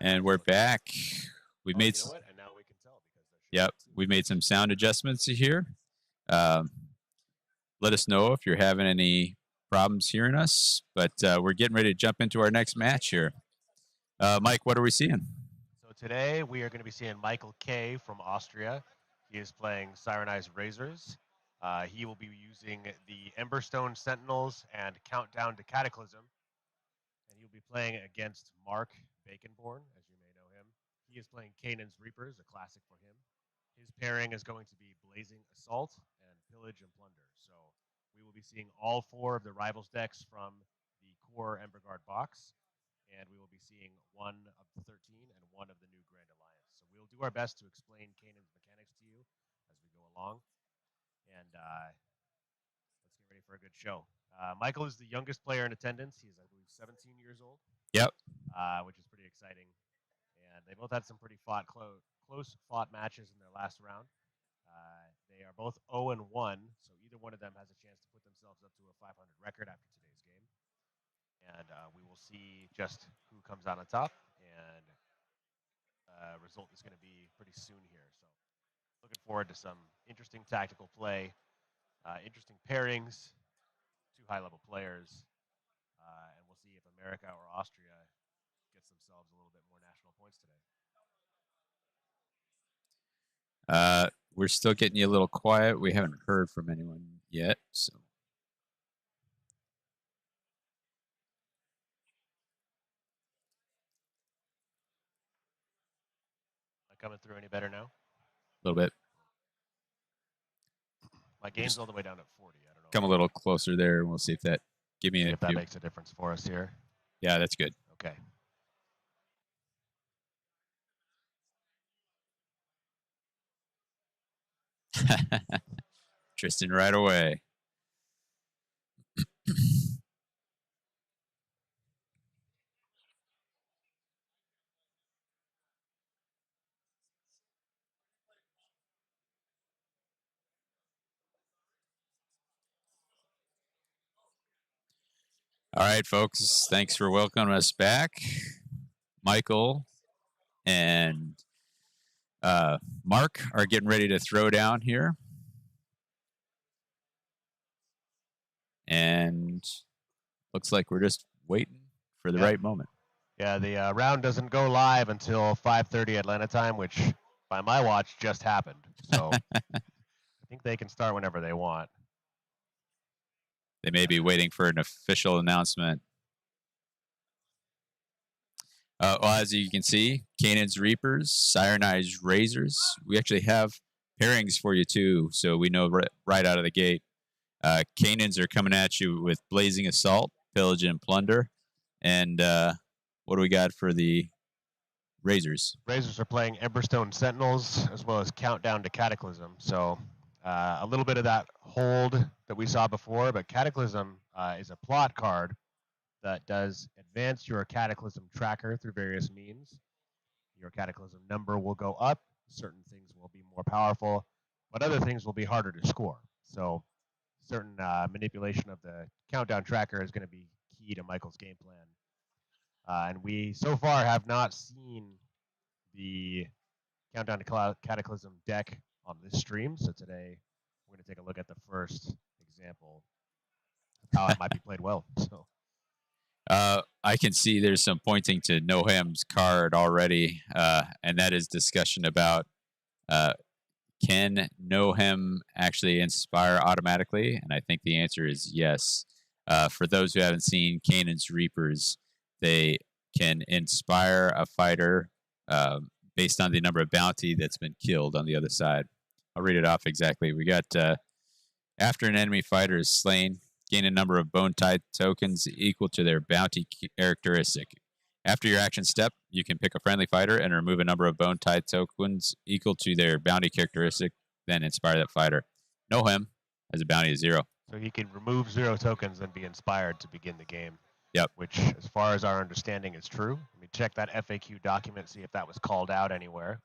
And we're back. We made You know what? And now we can tell because yep, we made some sound adjustments here. Let us know if you're having any problems hearing us, but we're getting ready to jump into our next match here. Mike, what are we seeing? So today we are going to be seeing Michael K from Austria. He is playing Cyrenized Razors. He will be using the Emberstone Sentinels and Countdown to Cataclysm. And he'll be playing against Mark Baconborn, as you may know him. He is playing Kainan's Reapers, a classic for him. His pairing is going to be Blazing Assault and Pillage and Plunder. So we will be seeing all 4 of the Rivals decks from the core Emberguard box. And we will be seeing 1 of the 13 and 1 of the new Grand Alliance. So we'll do our best to explain Kainan's mechanics to you as we go along. And let's get ready for a good show. Michael is the youngest player in attendance. He's, I believe, 17 years old. Yep. Which is pretty exciting. And they both had some pretty close fought matches in their last round. They are both 0-1, so either one of them has a chance to put themselves up to a 500 record after today's game. And we will see just who comes out on top, and result is going to be pretty soon here. So looking forward to some interesting tactical play, interesting pairings, 2 high-level players, and we'll see if America or Austria gets themselves a little bit more national points today. We're still getting you a little quiet. We haven't heard from anyone yet, so. Coming through any better now? A little bit. My gain's all the way down at 40. I don't know. Come a little closer there, and we'll see if that if that makes a difference for us here. Yeah, that's good. Okay. Tristan right away. All right, folks. Thanks for welcoming us back. Michael and Mark are getting ready to throw down here. And looks like we're just waiting for the right moment. Yeah, the round doesn't go live until 5:30 Atlanta time, which by my watch just happened. So I think they can start whenever they want. They may be waiting for an official announcement. Well, as you can see, Kainan's Reapers, Cyrenized Razors. We actually have pairings for you too, so we know right out of the gate. Kainan's are coming at you with Blazing Assault, Pillage and Plunder. And what do we got for the Razors? Razors are playing Emberstone Sentinels as well as Countdown to Cataclysm. So a little bit of that hold that we saw before, but Cataclysm is a plot card that does advance your Cataclysm tracker through various means. Your Cataclysm number will go up, certain things will be more powerful, but other things will be harder to score. So certain manipulation of the countdown tracker is going to be key to Michael's game plan. And we so far have not seen the Countdown to Cataclysm deck on this stream. So today we're going to take a look at the first example of how it might be played well. So. I can see there's some pointing to Noham's card already, and that is discussion about can Noham actually inspire automatically? And I think the answer is yes. For those who haven't seen Kainan's Reapers, they can inspire a fighter based on the number of bounty that's been killed on the other side. I'll read it off exactly. We got after an enemy fighter is slain, gain a number of bone-tied tokens equal to their bounty characteristic. After your action step, you can pick a friendly fighter and remove a number of bone-tied tokens equal to their bounty characteristic, then inspire that fighter. Noham has a bounty of 0. So he can remove 0 tokens and be inspired to begin the game. Yep. Which, as far as our understanding, is true. Let me check that FAQ document, see if that was called out anywhere.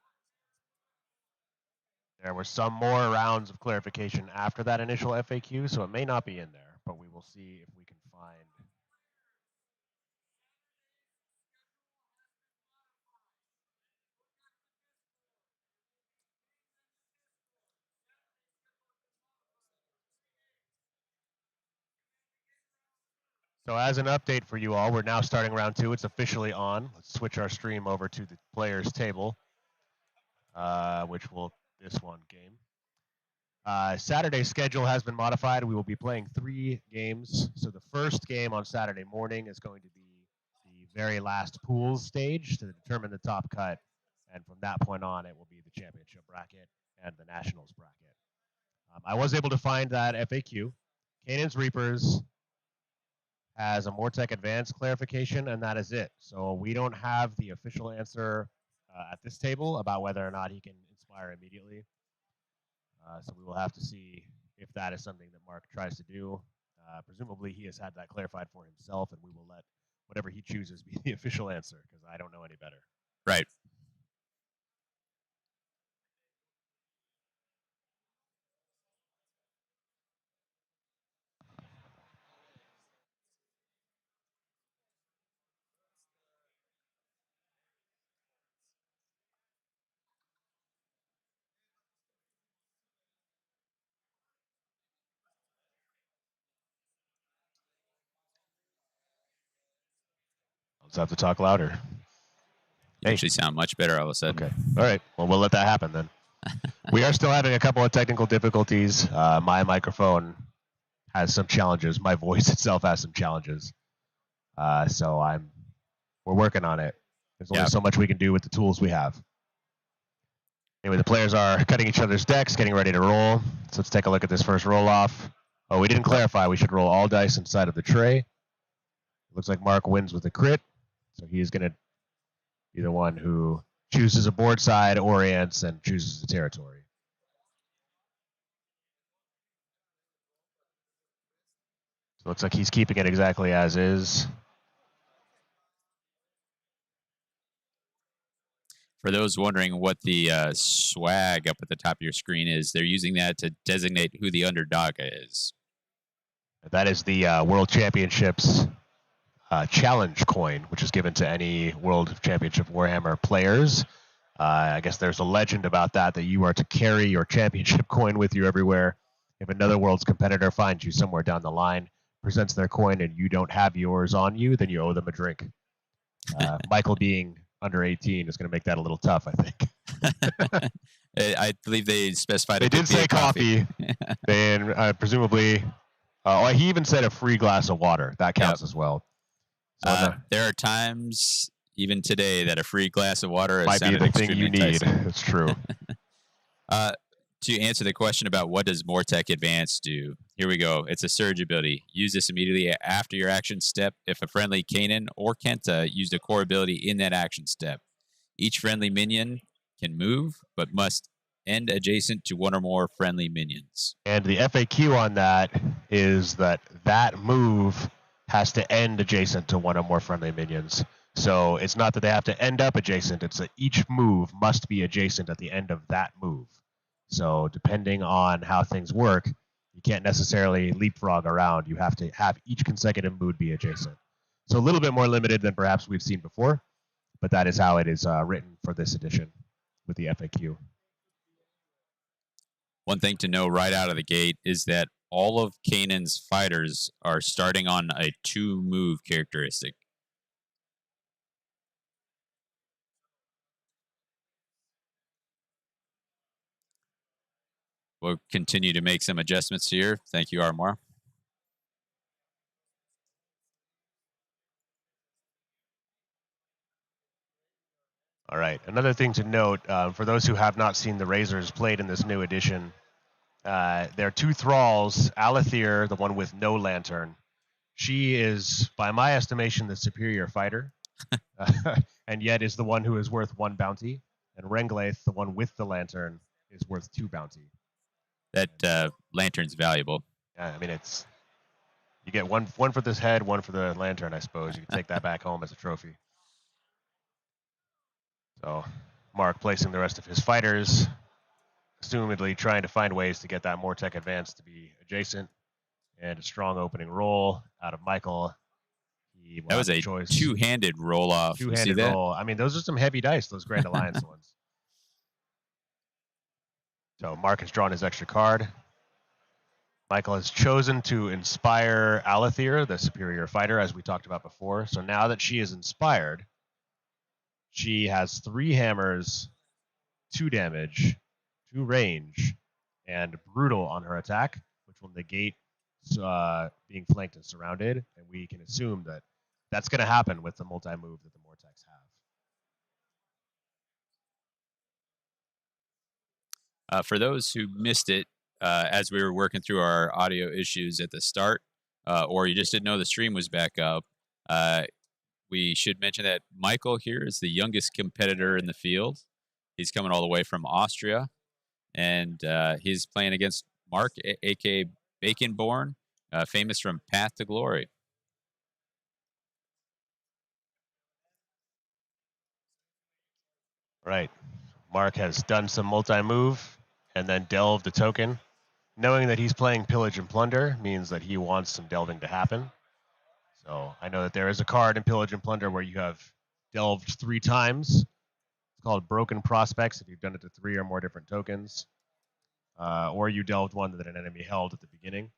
There were some more rounds of clarification after that initial FAQ, so it may not be in there, but we will see if we can find. So as an update for you all, we're now starting round 2. It's officially on. Let's switch our stream over to the players table, which will this one game. Saturday's schedule has been modified. We will be playing 3 games. So the first game on Saturday morning is going to be the very last pools stage to determine the top cut. And from that point on, it will be the championship bracket and the nationals bracket. I was able to find that FAQ. Kainan's Reapers has a Mortec Advanced clarification, and that is it. So we don't have the official answer at this table about whether or not he can inspire immediately. So we will have to see if that is something that Mark tries to do. Presumably he has had that clarified for himself, and we will let whatever he chooses be the official answer, because I don't know any better. Right. Let's have to talk louder. You actually sound much better all of a sudden. Okay. All right. Well, we'll let that happen then. We are still having a couple of technical difficulties. My microphone has some challenges. My voice itself has some challenges. So we're working on it. There's only so much we can do with the tools we have. Anyway, the players are cutting each other's decks, getting ready to roll. So let's take a look at this first roll off. Oh, we didn't clarify. We should roll all dice inside of the tray. Looks like Mark wins with a crit. So he's going to be the one who chooses a board side, orients, and chooses the territory. So it looks like he's keeping it exactly as is. For those wondering what the swag up at the top of your screen is, they're using that to designate who the underdog is. That is the World Championships challenge coin, which is given to any World Championship Warhammer players. I guess there's a legend about that you are to carry your championship coin with you everywhere. If another World's competitor finds you somewhere down the line, presents their coin, and you don't have yours on you, then you owe them a drink. Michael being under 18 is going to make that a little tough, I think. I believe they specified they did say coffee. And presumably, he even said a free glass of water. That counts as well. So there are times, even today, that a free glass of water might be the thing you need. It's true. To answer the question about what does Mortec Advance do, here we go. It's a surge ability. Use this immediately after your action step if a friendly Kainan or Kenta used a core ability in that action step. Each friendly minion can move, but must end adjacent to one or more friendly minions. And the FAQ on that is that move has to end adjacent to one or more friendly minions. So it's not that they have to end up adjacent, it's that each move must be adjacent at the end of that move. So depending on how things work, you can't necessarily leapfrog around. You have to have each consecutive move be adjacent. So a little bit more limited than perhaps we've seen before, but that is how it is written for this edition with the FAQ. One thing to know right out of the gate is that all of Kainan's fighters are starting on a 2-move characteristic. We'll continue to make some adjustments here. Thank you, Armour. All right. Another thing to note, for those who have not seen the Razors played in this new edition, there are 2 thralls. Alethir, the one with no lantern. She is, by my estimation, the superior fighter, and yet is the one who is worth 1 bounty. And Renglaith, the one with the lantern, is worth 2 bounty. That lantern's valuable. Yeah, I mean, you get one for this head, 1 for the lantern, I suppose. You can take that back home as a trophy. So Mark placing the rest of his fighters, assumedly trying to find ways to get that Mortec Advance to be adjacent. And a strong opening roll out of Michael. That was a two-handed roll-off. Two-handed roll. I mean, those are some heavy dice, those Grand Alliance ones. So Mark has drawn his extra card. Michael has chosen to inspire Alethir, the superior fighter, as we talked about before. So now that she is inspired, she has 3 hammers, 2 damage, 2 range, and brutal on her attack, which will negate being flanked and surrounded. And we can assume that that's going to happen with the multi-move that the Mortex have. For those who missed it, as we were working through our audio issues at the start, or you just didn't know the stream was back up, we should mention that Michael here is the youngest competitor in the field. He's coming all the way from Austria, and he's playing against Mark, a.k.a. Baconborn, famous from Path to Glory. Right. Mark has done some multi-move and then delved a token. Knowing that he's playing Pillage and Plunder means that he wants some delving to happen. So I know that there is a card in Pillage and Plunder where you have delved 3 times. It's called Broken Prospects if you've done it to 3 or more different tokens. Or you delved one that an enemy held at the beginning.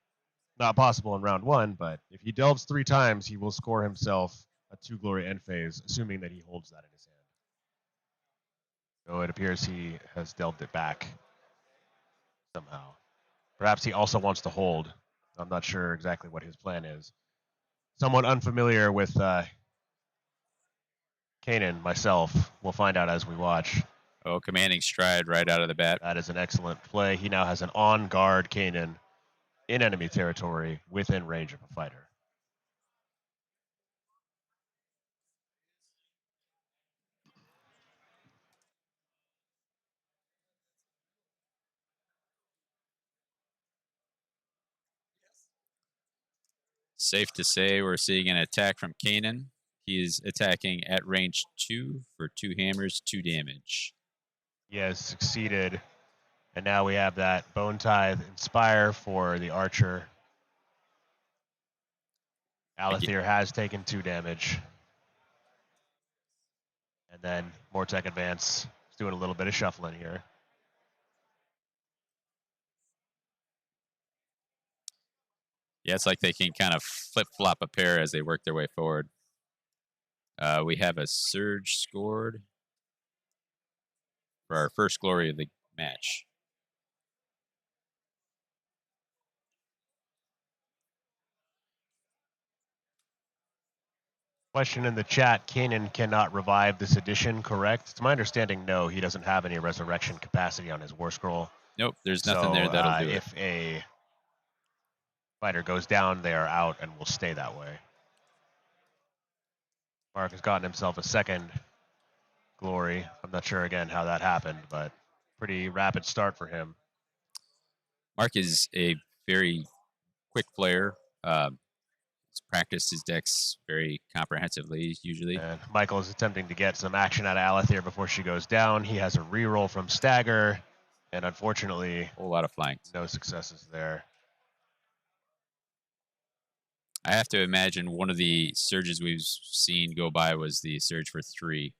Not possible in round 1, but if he delves 3 times, he will score himself a 2 glory end phase, assuming that he holds that in his hand. So it appears he has delved it back somehow. Perhaps he also wants to hold. I'm not sure exactly what his plan is. Somewhat unfamiliar with Kainan, myself. We'll find out as we watch. Oh, commanding stride right out of the bat. That is an excellent play. He now has an on-guard Kainan in enemy territory within range of a fighter. Safe to say we're seeing an attack from Kainan. He is attacking at range 2 for 2 hammers, 2 damage. He has succeeded. And now we have that Bone Tithe Inspire for the Archer. Alethir has taken 2 damage. And then Mortek Advance is doing a little bit of shuffling here. Yeah, it's like they can kind of flip-flop a pair as they work their way forward. We have a surge scored for our first glory of the match. Question in the chat, Kainan cannot revive this edition, correct? It's my understanding, no, he doesn't have any resurrection capacity on his War Scroll. Nope, there's nothing there that'll do it. If a fighter goes down, they are out and will stay that way. Mark has gotten himself a second glory. I'm not sure, again, how that happened, but pretty rapid start for him. Mark is a very quick player. He's practiced his decks very comprehensively, usually. And Michael is attempting to get some action out of Alethir before she goes down. He has a reroll from Stagger, and unfortunately, a whole lot of flanks. No successes there. I have to imagine one of the surges we've seen go by was the surge for 3.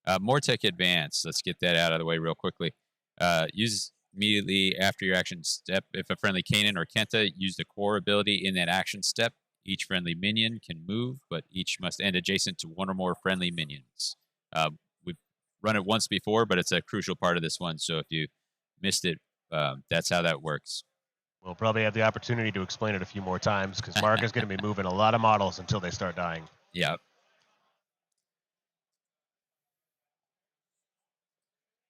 Mortek Advance, let's get that out of the way real quickly. Use immediately after your action step. If a friendly Kainan or Kenta use the core ability in that action step, each friendly minion can move, but each must end adjacent to 1 or more friendly minions. We've run it once before, but it's a crucial part of this one, so if you missed it, that's how that works. We'll probably have the opportunity to explain it a few more times because Mark is going to be moving a lot of models until they start dying. Yeah.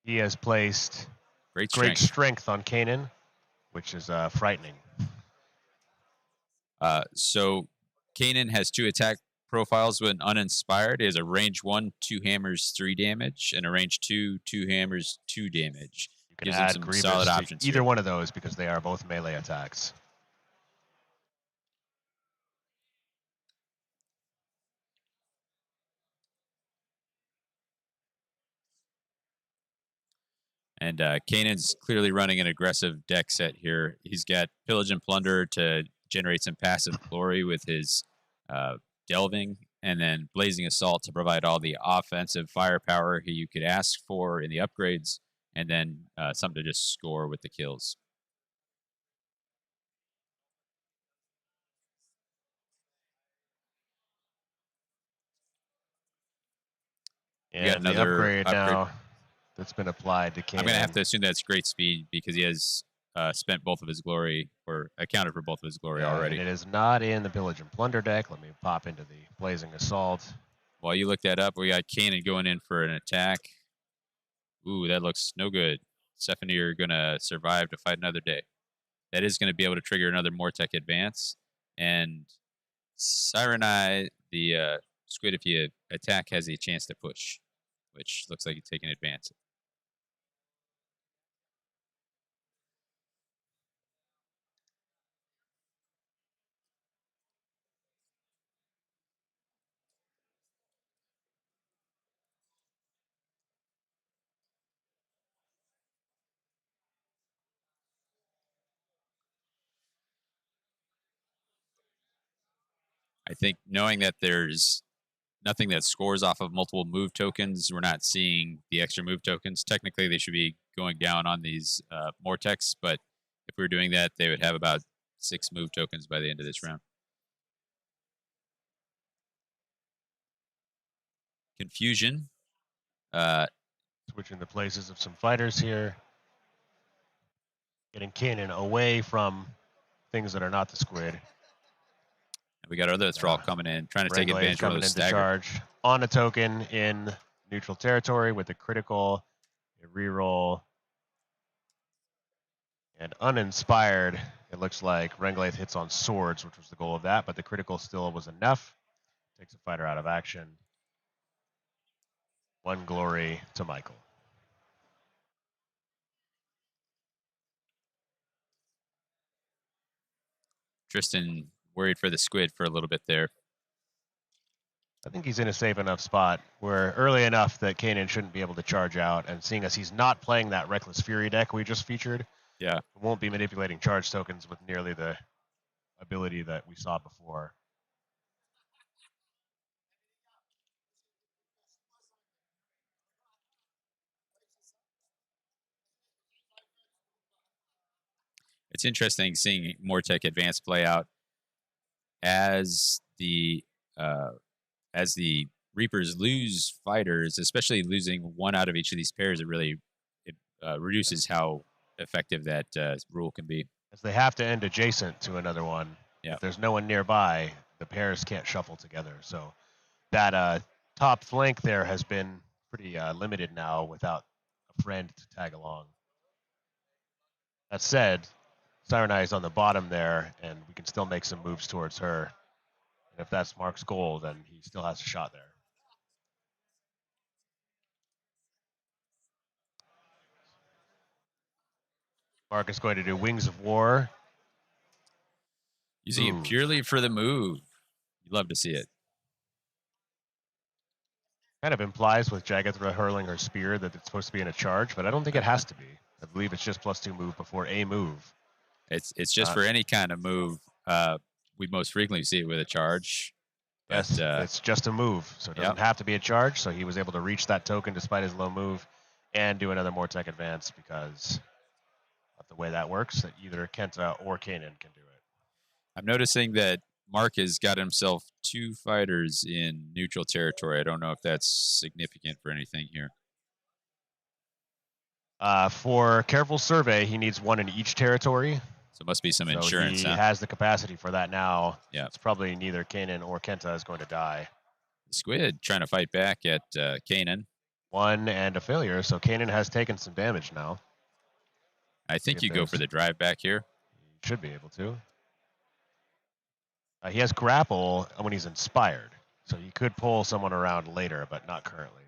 He has placed great strength on Kainan, which is frightening. So Kainan has 2 attack profiles when uninspired. He has a range 1, 2 hammers, 3 damage, and a range 2, 2 hammers, 2 damage. You can add Grievous solid options to either here. one of those because they are both melee attacks. And Kainan's clearly running an aggressive deck set here. He's got Pillage and Plunder to generate some passive glory with his delving, and then Blazing Assault to provide all the offensive firepower you could ask for in the upgrades, and then something to just score with the kills. And the upgrade now that's been applied to Kainan. I'm going to have to assume that's great speed because he has spent both of his glory, or accounted for both of his glory already. And it is not in the Pillage and Plunder deck. Let me pop into the Blazing Assault. While you look that up, we got Kainan going in for an attack. Ooh, that looks no good. Stephanie are going to survive to fight another day. That is going to be able to trigger another Mortec advance. And Cyreni, the squid, if you attack, has a chance to push, which looks like he's taking advance. I think knowing that there's nothing that scores off of multiple move tokens, we're not seeing the extra move tokens. Technically, they should be going down on these Mortecs, but if we were doing that, they would have about 6 move tokens by the end of this round. Confusion. Switching the places of some fighters here. Getting Kainan away from things that are not the squid. And we got other thrall coming in, trying to take advantage of the stagger. Charge on a token in neutral territory with a critical, a reroll, and uninspired. It looks like Renglaith hits on swords, which was the goal of that, but the critical still was enough. Takes a fighter out of action. 1 glory to Michael. Tristan worried for the squid for a little bit there. I think he's in a safe enough spot where early enough that Kainan shouldn't be able to charge out, and seeing as he's not playing that Reckless Fury deck we just featured, won't be manipulating charge tokens with nearly the ability that we saw before. It's interesting seeing Mortec Advance play out as the Reapers lose fighters, especially losing 1 out of each of these pairs. It really reduces how effective that rule can be. As they have to end adjacent to another one. Yeah. If there's no one nearby, the pairs can't shuffle together. So that top flank there has been pretty limited now without a friend to tag along. That said, Cyreni is on the bottom there, and we can still make some moves towards her. And if that's Mark's goal, then he still has a shot there. Mark is going to do Wings of War. Using it purely for the move. You'd love to see it. Kind of implies with Jagathra hurling her spear that it's supposed to be in a charge, but I don't think it has to be. I believe it's just +2 move before a move. It's just for any kind of move. We most frequently see it with a charge. But, yes, it's just a move, so it doesn't have to be a charge. So he was able to reach that token despite his low move and do another Mortec advance because of the way that works, that either Kenta or Kainan can do it. I'm noticing that Mark has got himself 2 fighters in neutral territory. I don't know if that's significant for anything here. For Careful Survey, he needs 1 in each territory. So it must be some insurance. He has the capacity for that now. Yeah. It's probably neither Kainan or Kenta is going to die. The squid trying to fight back at Kainan. 1 and a failure, so Kainan has taken some damage now. I think you go for the drive back here. He should be able to. He has grapple when he's inspired, so he could pull someone around later, but not currently.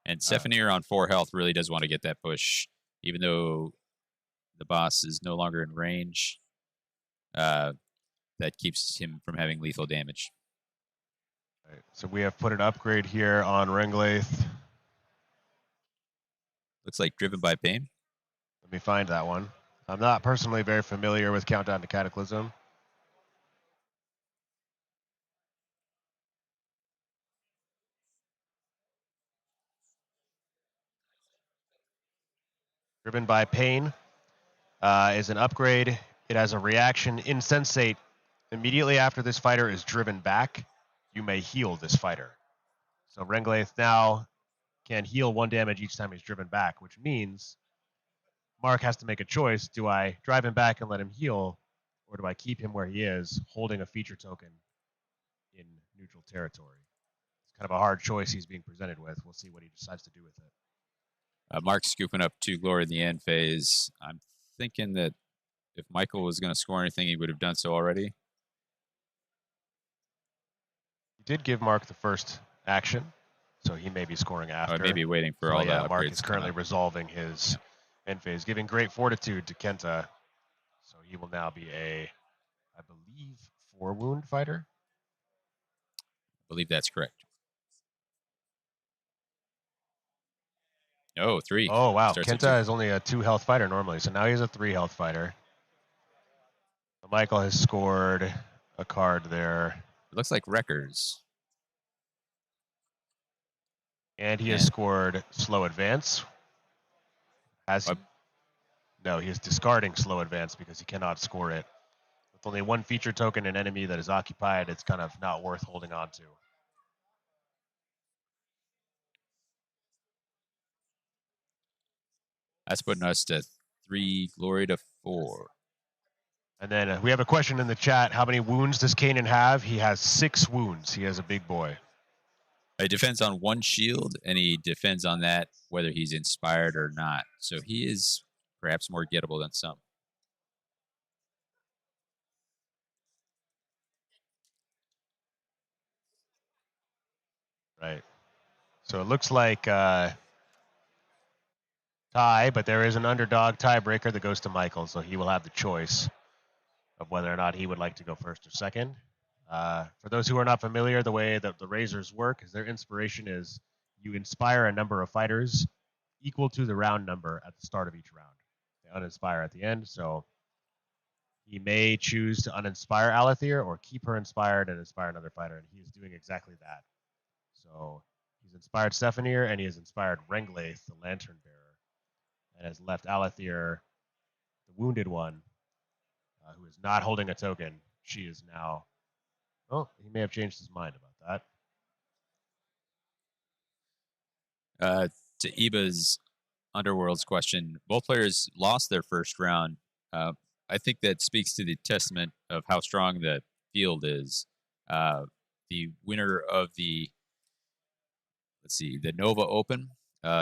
And Stephanie on 4 health really does want to get that push, even though the boss is no longer in range. That keeps him from having lethal damage. Right, so we have put an upgrade here on Renglaith. Looks like Driven by Pain. Let me find that one. I'm not personally very familiar with Countdown to Cataclysm. Driven by Pain is an upgrade. It has a reaction Insensate. Immediately after this fighter is driven back, you may heal this fighter. So Renglaith now can heal 1 damage each time he's driven back, which means Mark has to make a choice. Do I drive him back and let him heal, or do I keep him where he is, holding a feature token in neutral territory? It's kind of a hard choice he's being presented with. We'll see what he decides to do with it. Mark's scooping up 2 glory in the end phase. I'm thinking that if Michael was going to score anything, he would have done so already. He did give Mark the first action, so he may be scoring after. Or maybe waiting for all that. Mark is currently resolving his end phase, giving great fortitude to Kenta. So he will now be a, I believe, 4 wound fighter. I believe that's correct. Oh, 3. Oh, wow. Kenta is only a 2 health fighter normally, so now he's a 3 health fighter. Michael has scored a card there. It looks like Wreckers. And he has scored slow advance. Has he? No, he is discarding slow advance because he cannot score it. With only 1 feature token and enemy that is occupied, it's kind of not worth holding on to. That's putting us to 3 glory to 4. And then we have a question in the chat. How many wounds does Kainan have? He has 6 wounds. He has a big boy. It defends on 1 shield, and he defends on that whether he's inspired or not. So he is perhaps more gettable than some. Right. So it looks like tie, but there is an underdog tiebreaker that goes to Michael, so he will have the choice of whether or not he would like to go first or second. For those who are not familiar, the way that the Razors work is their inspiration is you inspire a number of fighters equal to the round number at the start of each round. They uninspire at the end, so he may choose to uninspire Alethir or keep her inspired and inspire another fighter, and he is doing exactly that. So he's inspired Stefanir, and he has inspired Renglaith, the Lantern Bearer, and has left Alethir, the wounded one, who is not holding a token. She is now... Oh, he may have changed his mind about that. To Iba's Underworlds question, both players lost their first round. I think that speaks to the testament of how strong the field is. The winner of the, the Nova Open,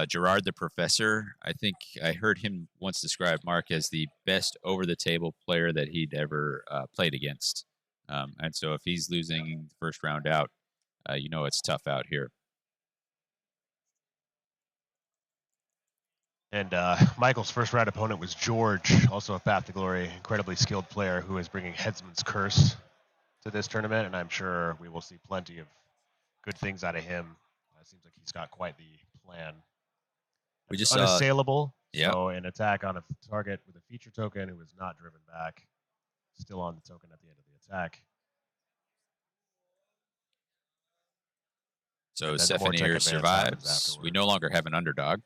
Gerard the Professor, I think I heard him once describe Mark as the best over-the-table player that he'd ever played against. And so if he's losing the first round out, you know it's tough out here. And Michael's first round opponent was George, also a Path to Glory, incredibly skilled player who is bringing Headsman's Curse to this tournament, and I'm sure we will see plenty of good things out of him. It seems like he's got quite the plan. We just unassailable, so an attack on a target with a feature token who is not driven back, still on the token at the end of the attack. So Stefanir survives. We no longer have an underdog.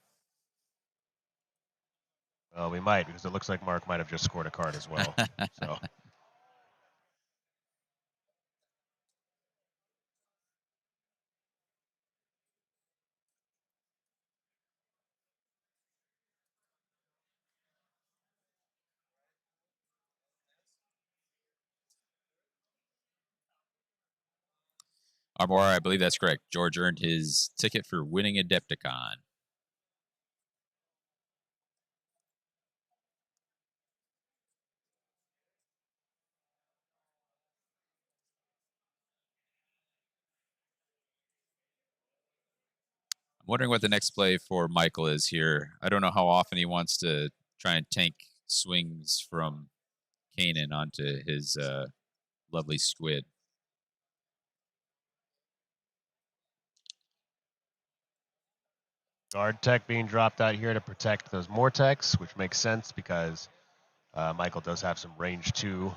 Well, we might, because it looks like Mark might have just scored a card as well. So. Armor, I believe that's correct. George earned his ticket for winning Adepticon. I'm wondering what the next play for Michael is here. I don't know how often he wants to try and tank swings from Kainan onto his lovely squid. Guard tech being dropped out here to protect those Mortex, which makes sense because Michael does have some range 2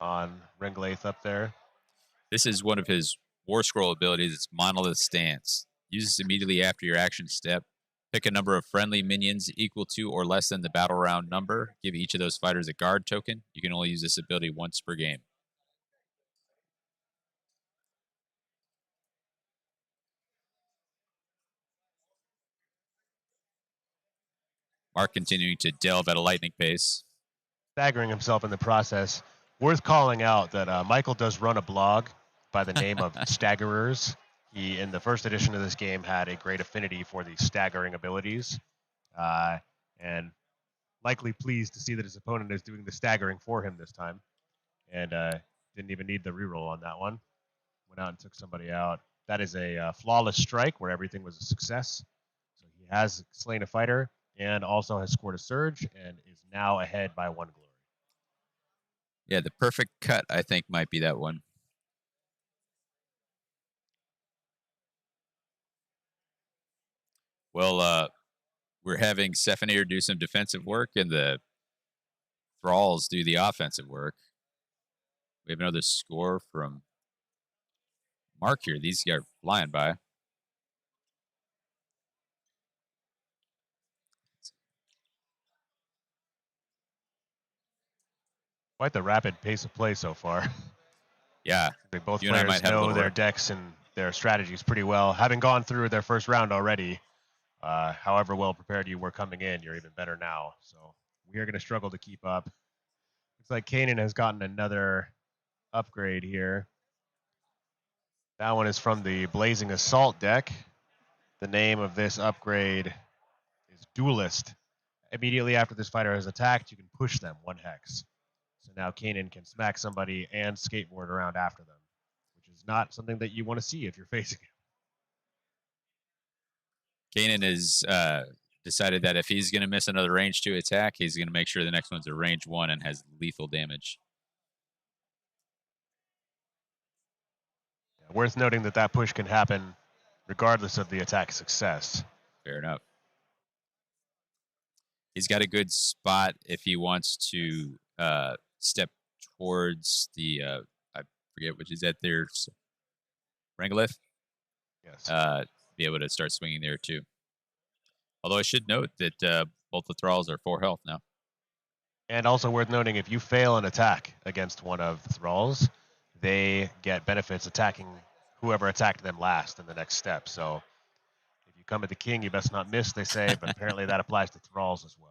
on Renglaith up there. This is one of his War Scroll abilities. It's Monolith Stance. Use this immediately after your action step. Pick a number of friendly minions equal to or less than the battle round number. Give each of those fighters a guard token. You can only use this ability once per game. Mark continuing to delve at a lightning pace. Staggering himself in the process. Worth calling out that Michael does run a blog by the name of Staggerers. He, in the first edition of this game, had a great affinity for the staggering abilities, and likely pleased to see that his opponent is doing the staggering for him this time, and didn't even need the reroll on that one. Went out and took somebody out. That is a flawless strike where everything was a success. So he has slain a fighter and also has scored a surge and is now ahead by 1 glory. Yeah, the perfect cut, I think, might be that one. Well, we're having Sentinel do some defensive work and the Thralls do the offensive work. We have another score from Mark here. These guys are flying by. Quite the rapid pace of play so far. Yeah. Both players know their decks and their strategies pretty well. Having gone through their first round already, however well prepared you were coming in, you're even better now. So we are going to struggle to keep up. Looks like Kainan has gotten another upgrade here. That one is from the Blazing Assault deck. The name of this upgrade is Duelist. Immediately after this fighter has attacked, you can push them 1 hex. So now Kainan can smack somebody and skateboard around after them, which is not something that you want to see if you're facing him. Kainan has decided that if he's going to miss another range 2 attack, he's going to make sure the next one's a range 1 and has lethal damage. Yeah, worth noting that that push can happen regardless of the attack success. Fair enough. He's got a good spot if he wants to step towards the, I forget which is at there, Rangalith. Yes. Be able to start swinging there too. Although I should note that both the Thralls are 4 health now. And also worth noting, if you fail an attack against one of the Thralls, they get benefits attacking whoever attacked them last in the next step. So if you come at the king, you best not miss, they say, but apparently that applies to Thralls as well.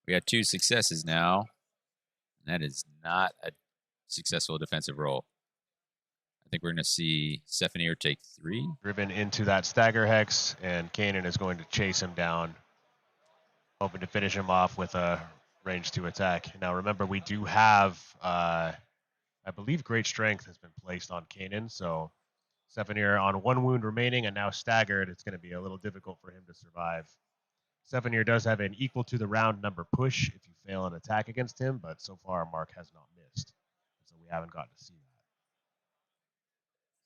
We got 2 successes now. And that is not a successful defensive roll. I think we're going to see Sentinel take 3. Driven into that stagger hex, and Kainan is going to chase him down, hoping to finish him off with a range 2 attack. Now remember, we do have, I believe Great Strength has been placed on Kainan, so Sentinel on 1 wound remaining and now staggered. It's going to be a little difficult for him to survive. Sentinel does have an equal to the round number push if you fail an attack against him, but so far Mark has not missed, so we haven't gotten to see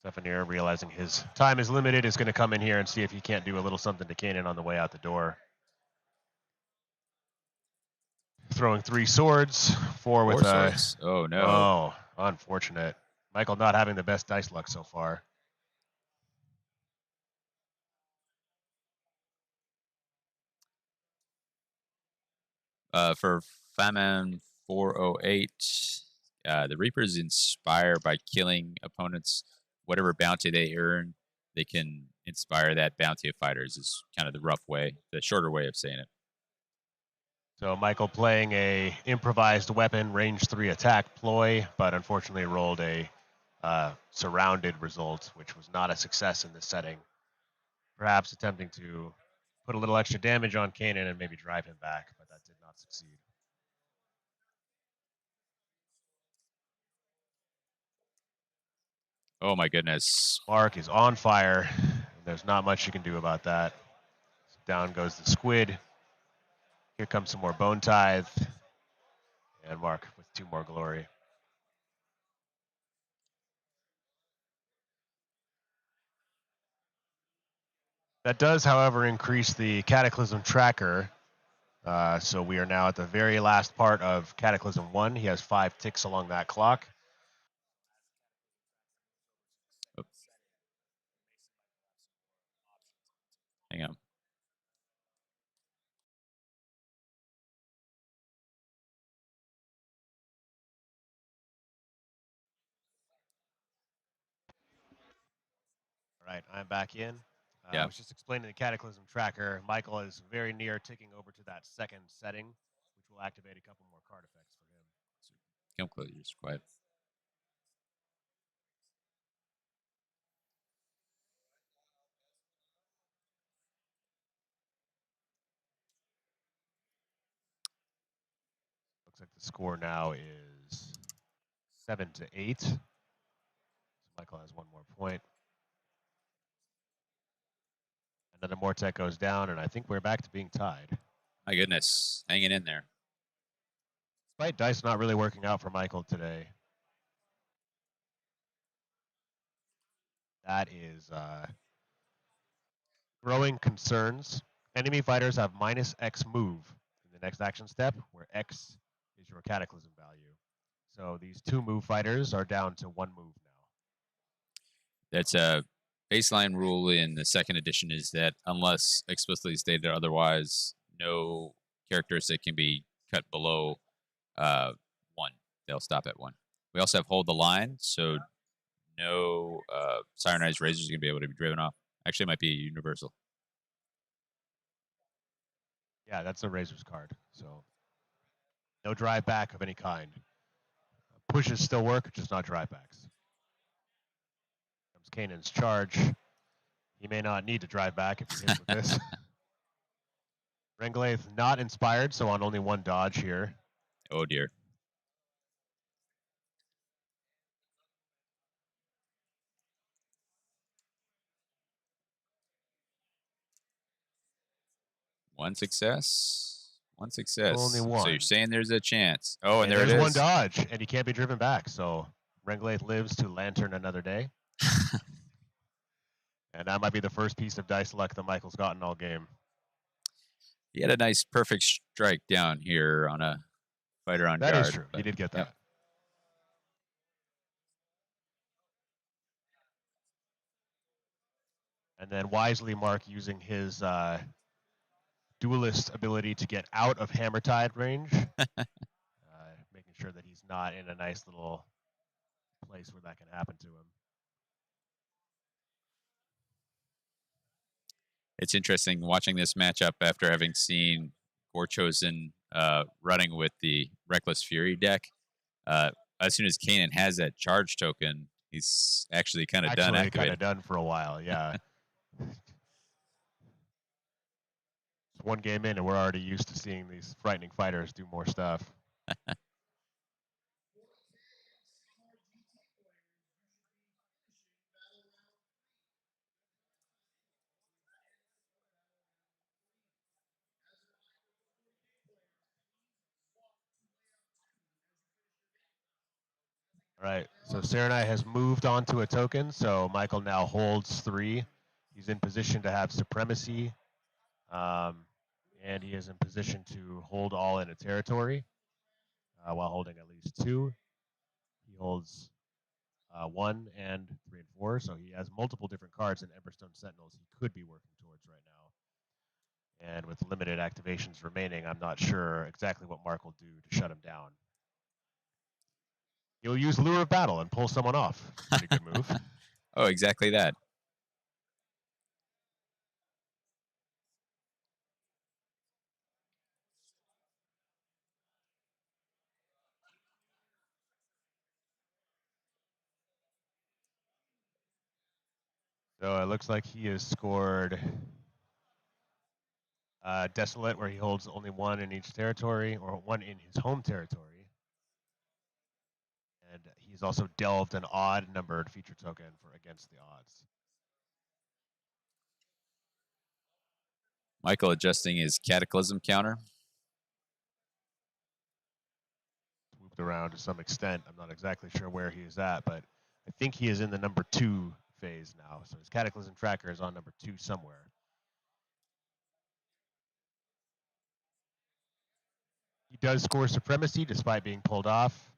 that. Sentinel, realizing his time is limited, is going to come in here and see if he can't do a little something to Kainan on the way out the door. Throwing 3 swords, 4 with swords. Oh no! Oh, unfortunate. Michael not having the best dice luck so far. For Famine 408, the Reapers inspire by killing opponents. Whatever bounty they earn, they can inspire that bounty of fighters. Is kind of the rough way, the shorter way of saying it. So Michael playing a improvised weapon, range 3 attack ploy, but unfortunately rolled a surrounded result, which was not a success in this setting. Perhaps attempting to put a little extra damage on Kainan and maybe drive him back, but that did not succeed. Oh my goodness. Mark is on fire. There's not much you can do about that. So down goes the squid. Here comes some more bone tithe. And Mark with 2 more glory. That does, however, increase the Cataclysm tracker. So we are now at the very last part of Cataclysm 1. He has 5 ticks along that clock. Oops. Hang on. All right. I'm back in. Yeah. I was just explaining the Cataclysm tracker. Michael is very near ticking over to that second setting, which will activate a couple more card effects for him. Come close, you're just quiet. Looks like the score now is 7-8. So Michael has one more point. Another Mortek goes down, and I think we're back to being tied. My goodness, hanging in there. Despite dice not really working out for Michael today. That is growing concerns. Enemy fighters have -X move in the next action step, where X is your Cataclysm value. So these 2 move fighters are down to 1 move now. That's a baseline rule in the second edition is that unless explicitly stated otherwise, no characteristic can be cut below 1. They'll stop at 1. We also have hold the line, so no Cyrenized Razors is going to be able to be driven off. Actually, it might be universal. Yeah, that's a Razor's card. So no drive back of any kind. Pushes still work, just not drive backs. Comes Kainan's charge. He may not need to drive back if he hits with this. Renglaith not inspired, so on only 1 dodge here. Oh dear. One success. One success. Only So one. you're saying there's a chance. Oh, and there it there's is. 1 dodge, and he can't be driven back. So Renglaith lives to lantern another day. And that might be the first piece of dice luck that Michael's gotten all game. He had a nice perfect strike down here on a fighter on guard. That is true. He did get that. Yep. And then wisely Mark using his duelist ability to get out of Hammer Tide range. Making sure that he's not in a nice little place where that can happen to him. It's interesting watching this matchup after having seen Gorchosen running with the Reckless Fury deck. As soon as Kainan has that charge token, he's actually kind of done activated. Kind of done for a while, yeah. It's 1 game in, and we're already used to seeing these frightening fighters do more stuff. All right, so Cyreni has moved on to a token, so Michael now holds 3. He's in position to have supremacy, and he is in position to hold all in a territory while holding at least 2. He holds 1 and 3 and 4, so he has multiple different cards in Emberstone Sentinels he could be working towards right now. And with limited activations remaining, I'm not sure exactly what Mark will do to shut him down. He'll use Lure of Battle and pull someone off. Pretty good move. Oh, exactly that. So it looks like he has scored Desolate, where he holds only 1 in each territory, or 1 in his home territory. And he's also delved an odd numbered feature token for against the odds. Michael adjusting his Cataclysm counter. Moved around to some extent. I'm not exactly sure where he is at, but I think he is in the number 2 phase now. So his Cataclysm tracker is on number 2 somewhere. He does score Supremacy despite being pulled off.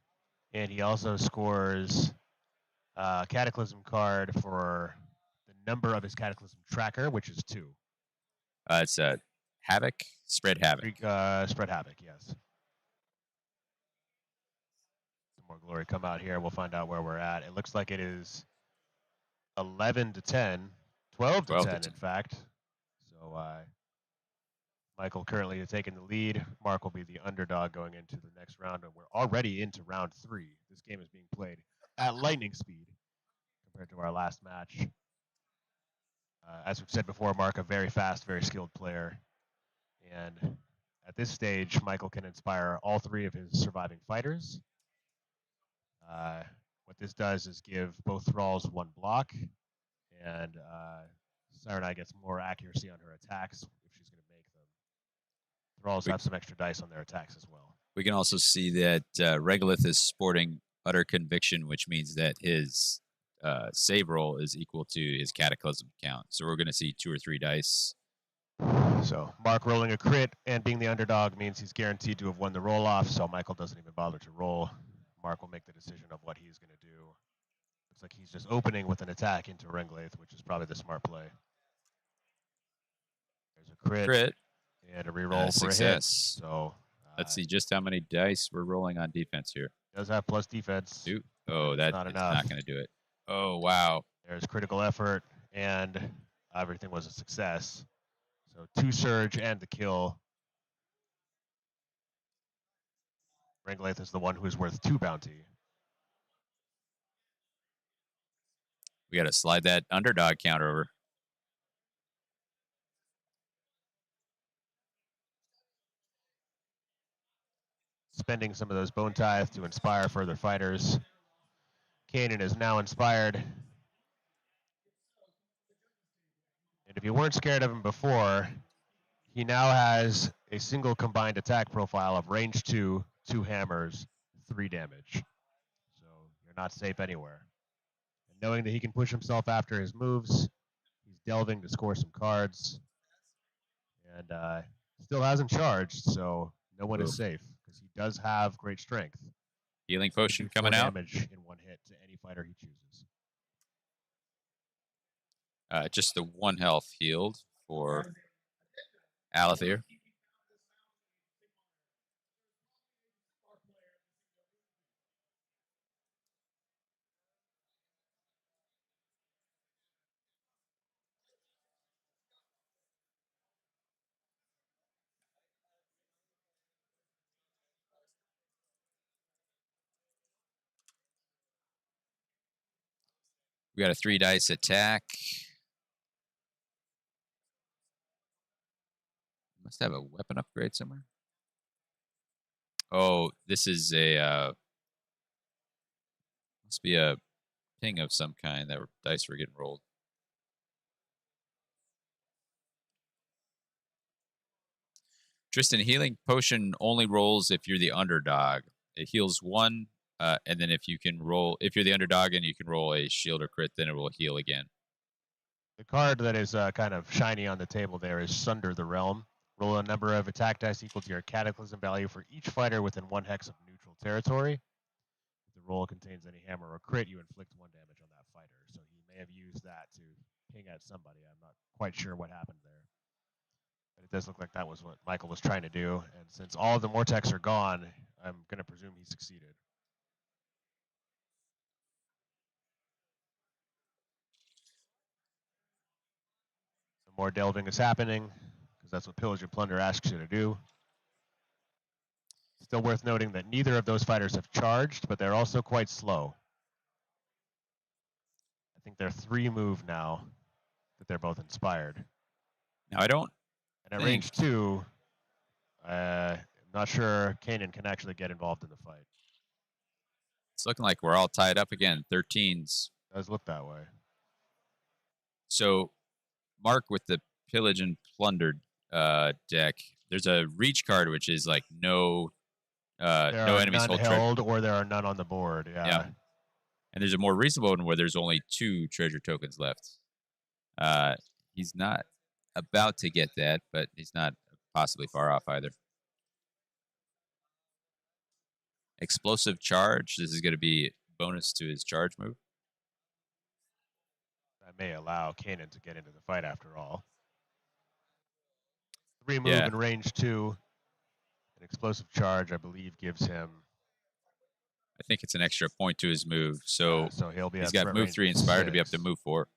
And he also scores a Cataclysm card for the number of his Cataclysm tracker, which is 2. It's Havoc, Spread Havoc. Spread Havoc, yes. Some more glory come out here. We'll find out where we're at. It looks like it is 11-10. 12 to 12 to 10, 10. in fact. So Michael currently is taking the lead. Mark will be the underdog going into the next round, and we're already into round 3. This game is being played at lightning speed compared to our last match. As we've said before, Mark, a very fast, very skilled player. And at this stage, Michael can inspire all 3 of his surviving fighters. What this does is give both thralls 1 block, and Cyreni gets more accuracy on her attacks if she's going to make them. Thralls have some extra dice on their attacks as well. We can also see that Regolith is sporting Utter Conviction, which means that his save roll is equal to his Cataclysm count. So we're going to see 2 or 3 dice. So Mark rolling a crit and being the underdog means he's guaranteed to have won the roll-off, so Michael doesn't even bother to roll. Mark will make the decision of what he's going to do. Looks like he's just opening with an attack into Renglith, which is probably the smart play. There's a crit. And a reroll for success. A hit. So let's see just how many dice we're rolling on defense here. Does have plus defense. 2. Oh, that's not going to do it. Oh, wow. There's critical effort, and everything was a success. So 2 surge and the kill. Renglith is the one who's worth 2 bounty. We got to slide that underdog count over. Spending some of those bone tithe to inspire further fighters. Kainan is now inspired. And if you weren't scared of him before, he now has a single combined attack profile of range 2, 2 hammers, 3 damage. So you're not safe anywhere. And knowing that he can push himself after his moves, he's delving to score some cards. And still hasn't charged, so no one is safe, because he does have great strength. Healing potion coming out. Damage in 1 hit to any fighter he chooses. Just the 1 health healed for Alathir. We got a 3 dice attack. Must have a weapon upgrade somewhere. Oh, this is a must be a ping of some kind that dice were getting rolled. Tristan, healing potion only rolls if you're the underdog. It heals 1, and then if you're the underdog and you can roll a shield or crit, then it will heal again. The card that is kind of shiny on the table there is Sunder the Realm. Roll a number of attack dice equal to your Cataclysm value for each fighter within 1 hex of neutral territory. If the roll contains any hammer or crit, you inflict 1 damage on that fighter. So he may have used that to ping at somebody. I'm not quite sure what happened there. But it does look like that was what Michael was trying to do. And since all of the Mortex are gone, I'm going to presume he succeeded. Some more delving is happening, because that's what Pillage and Plunder asks you to do. Still worth noting that neither of those fighters have charged, but they're also quite slow. I think they're 3 move now that they're both inspired. Now I don't. And at range 2, I'm not sure Kainan can actually get involved in the fight. It's looking like we're all tied up again. 13s. It does look that way. So, Mark, with the Pillage and Plunder deck, there's a reach card which is like no enemies hold held, or there are none on the board. Yeah. And there's a more reasonable one where there's only 2 treasure tokens left. He's not about to get that, but he's not possibly far off either. Explosive charge. This is going to be bonus to his charge move. That may allow Kainan to get into the fight after all. 3 move in range 2. An explosive charge, I believe, gives him... I think it's an extra point to his move. So he'll be he's got move 3 inspired to be up to move 4.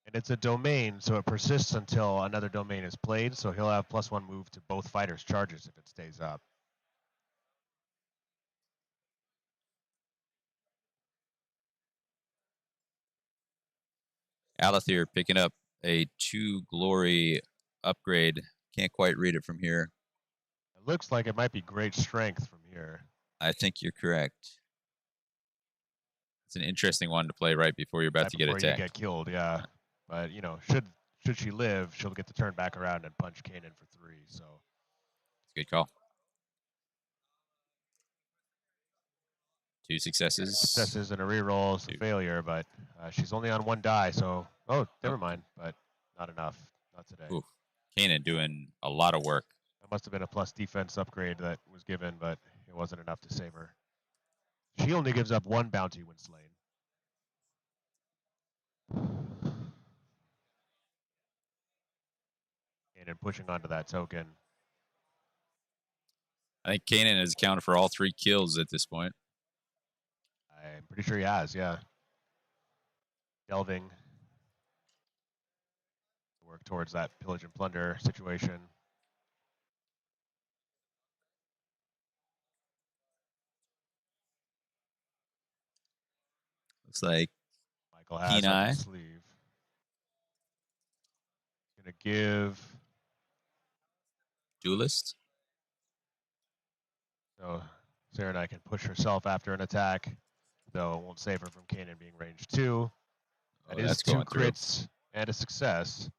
And it's a domain, so it persists until another domain is played, so he'll have +1 move to both fighters' charges if it stays up. Alathir picking up a 2 glory upgrade. Can't quite read it from here. It looks like it might be great strength from here. I think you're correct. It's an interesting one to play right before you're about to get attacked. Before you get killed, yeah. But, you know, should she live, she'll get to turn back around and punch Kainan for 3, so. It's a good call. 2 successes. Successes and a reroll is a failure, but she's only on 1 die, so. Oh, never mind, but not enough. Not today. Ooh, Kainan doing a lot of work. That must have been a plus defense upgrade that was given, but it wasn't enough to save her. She only gives up 1 bounty when slain. Kainan pushing onto that token. I think Kainan has accounted for all 3 kills at this point. I'm pretty sure he has, yeah. Delving. Work towards that pillage and plunder situation. Looks like Michael has Kainan on his sleeve. Gonna give Duelist. So Cyreni can push herself after an attack, though it won't save her from Kainan being range 2. That is 2 crits and a success.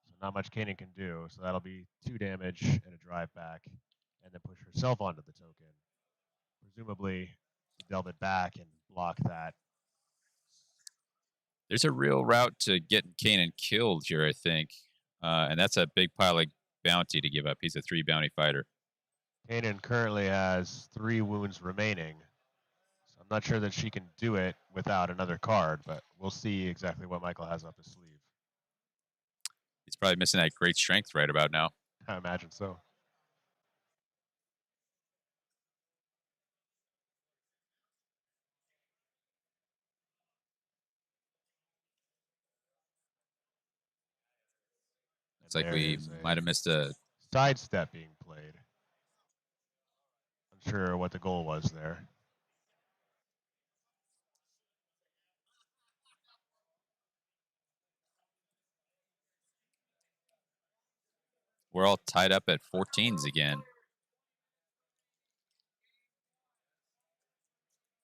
So not much Kainan can do. So that'll be 2 damage and a drive back, and then push herself onto the token. Presumably, delve it back and block that. There's a real route to getting Kainan killed here, I think. And that's a big pile of bounty to give up. He's a 3 bounty fighter. Kainan currently has 3 wounds remaining. So I'm not sure that she can do it without another card, but we'll see exactly what Michael has up his sleeve. He's probably missing that great strength right about now. I imagine so. It's like we might have missed a sidestep being played. Unsure what the goal was there. We're all tied up at 14s again.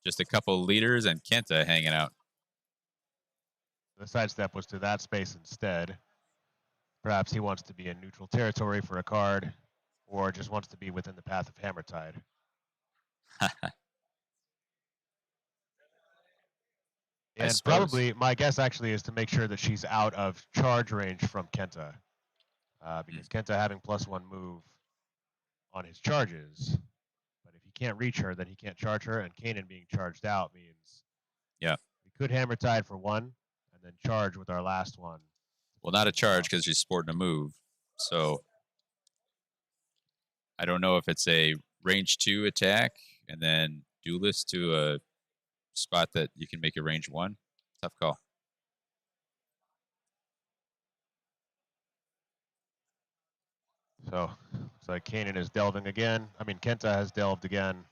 Just a couple leaders and Kenta hanging out. The sidestep was to that space instead. Perhaps he wants to be in neutral territory for a card, or just wants to be within the path of Hammertide. And probably, my guess actually is to make sure that she's out of charge range from Kenta. Because Kenta having +1 move on his charges. But if he can't reach her, then he can't charge her, and Kainan being charged out means we could Hammertide for 1, and then charge with our last one. Well, not a charge because she's sporting a move. So I don't know if it's a range 2 attack and then duelist to a spot that you can make a range 1. Tough call. So it's like Kainan is delving again. I mean, Kenta has delved again.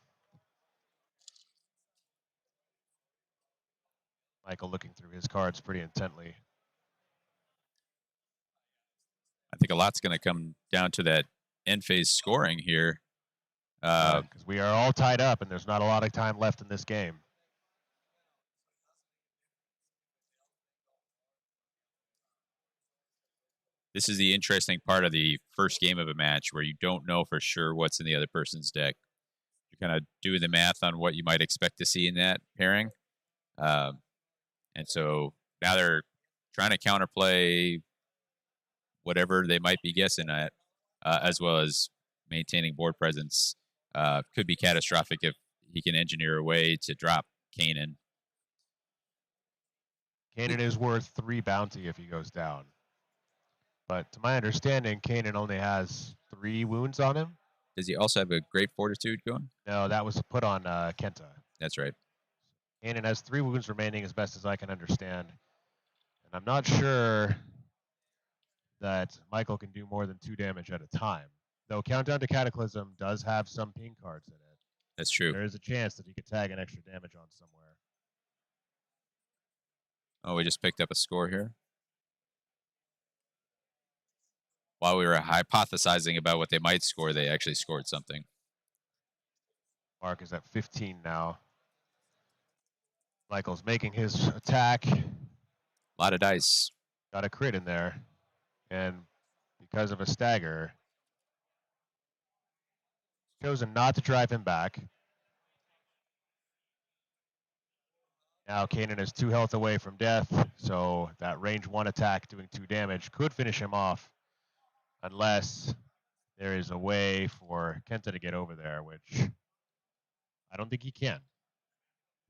Michael looking through his cards pretty intently. I think a lot's going to come down to that end phase scoring here. Because we are all tied up, and there's not a lot of time left in this game. This is the interesting part of the first game of a match where you don't know for sure what's in the other person's deck. You're kind of doing the math on what you might expect to see in that pairing. And so now they're trying to counterplay whatever they might be guessing at, as well as maintaining board presence. Could be catastrophic if he can engineer a way to drop Kainan. Kainan is worth 3 bounty if he goes down. But to my understanding, Kainan only has 3 wounds on him. Does he also have a great fortitude going? No, that was put on Kenta. That's right. Kainan has 3 wounds remaining as best as I can understand. And I'm not sure that Michael can do more than 2 damage at a time. Though Countdown to Cataclysm does have some ping cards in it. That's true. There is a chance that he could tag an extra damage on somewhere. Oh, we just picked up a score here. While we were hypothesizing about what they might score, they actually scored something. Mark is at 15 now. Michael's making his attack. A lot of dice. Got a crit in there. And because of a stagger, chosen not to drive him back. Now Kainan is 2 health away from death, so that range 1 attack doing 2 damage could finish him off, unless there is a way for Kenta to get over there, which I don't think he can.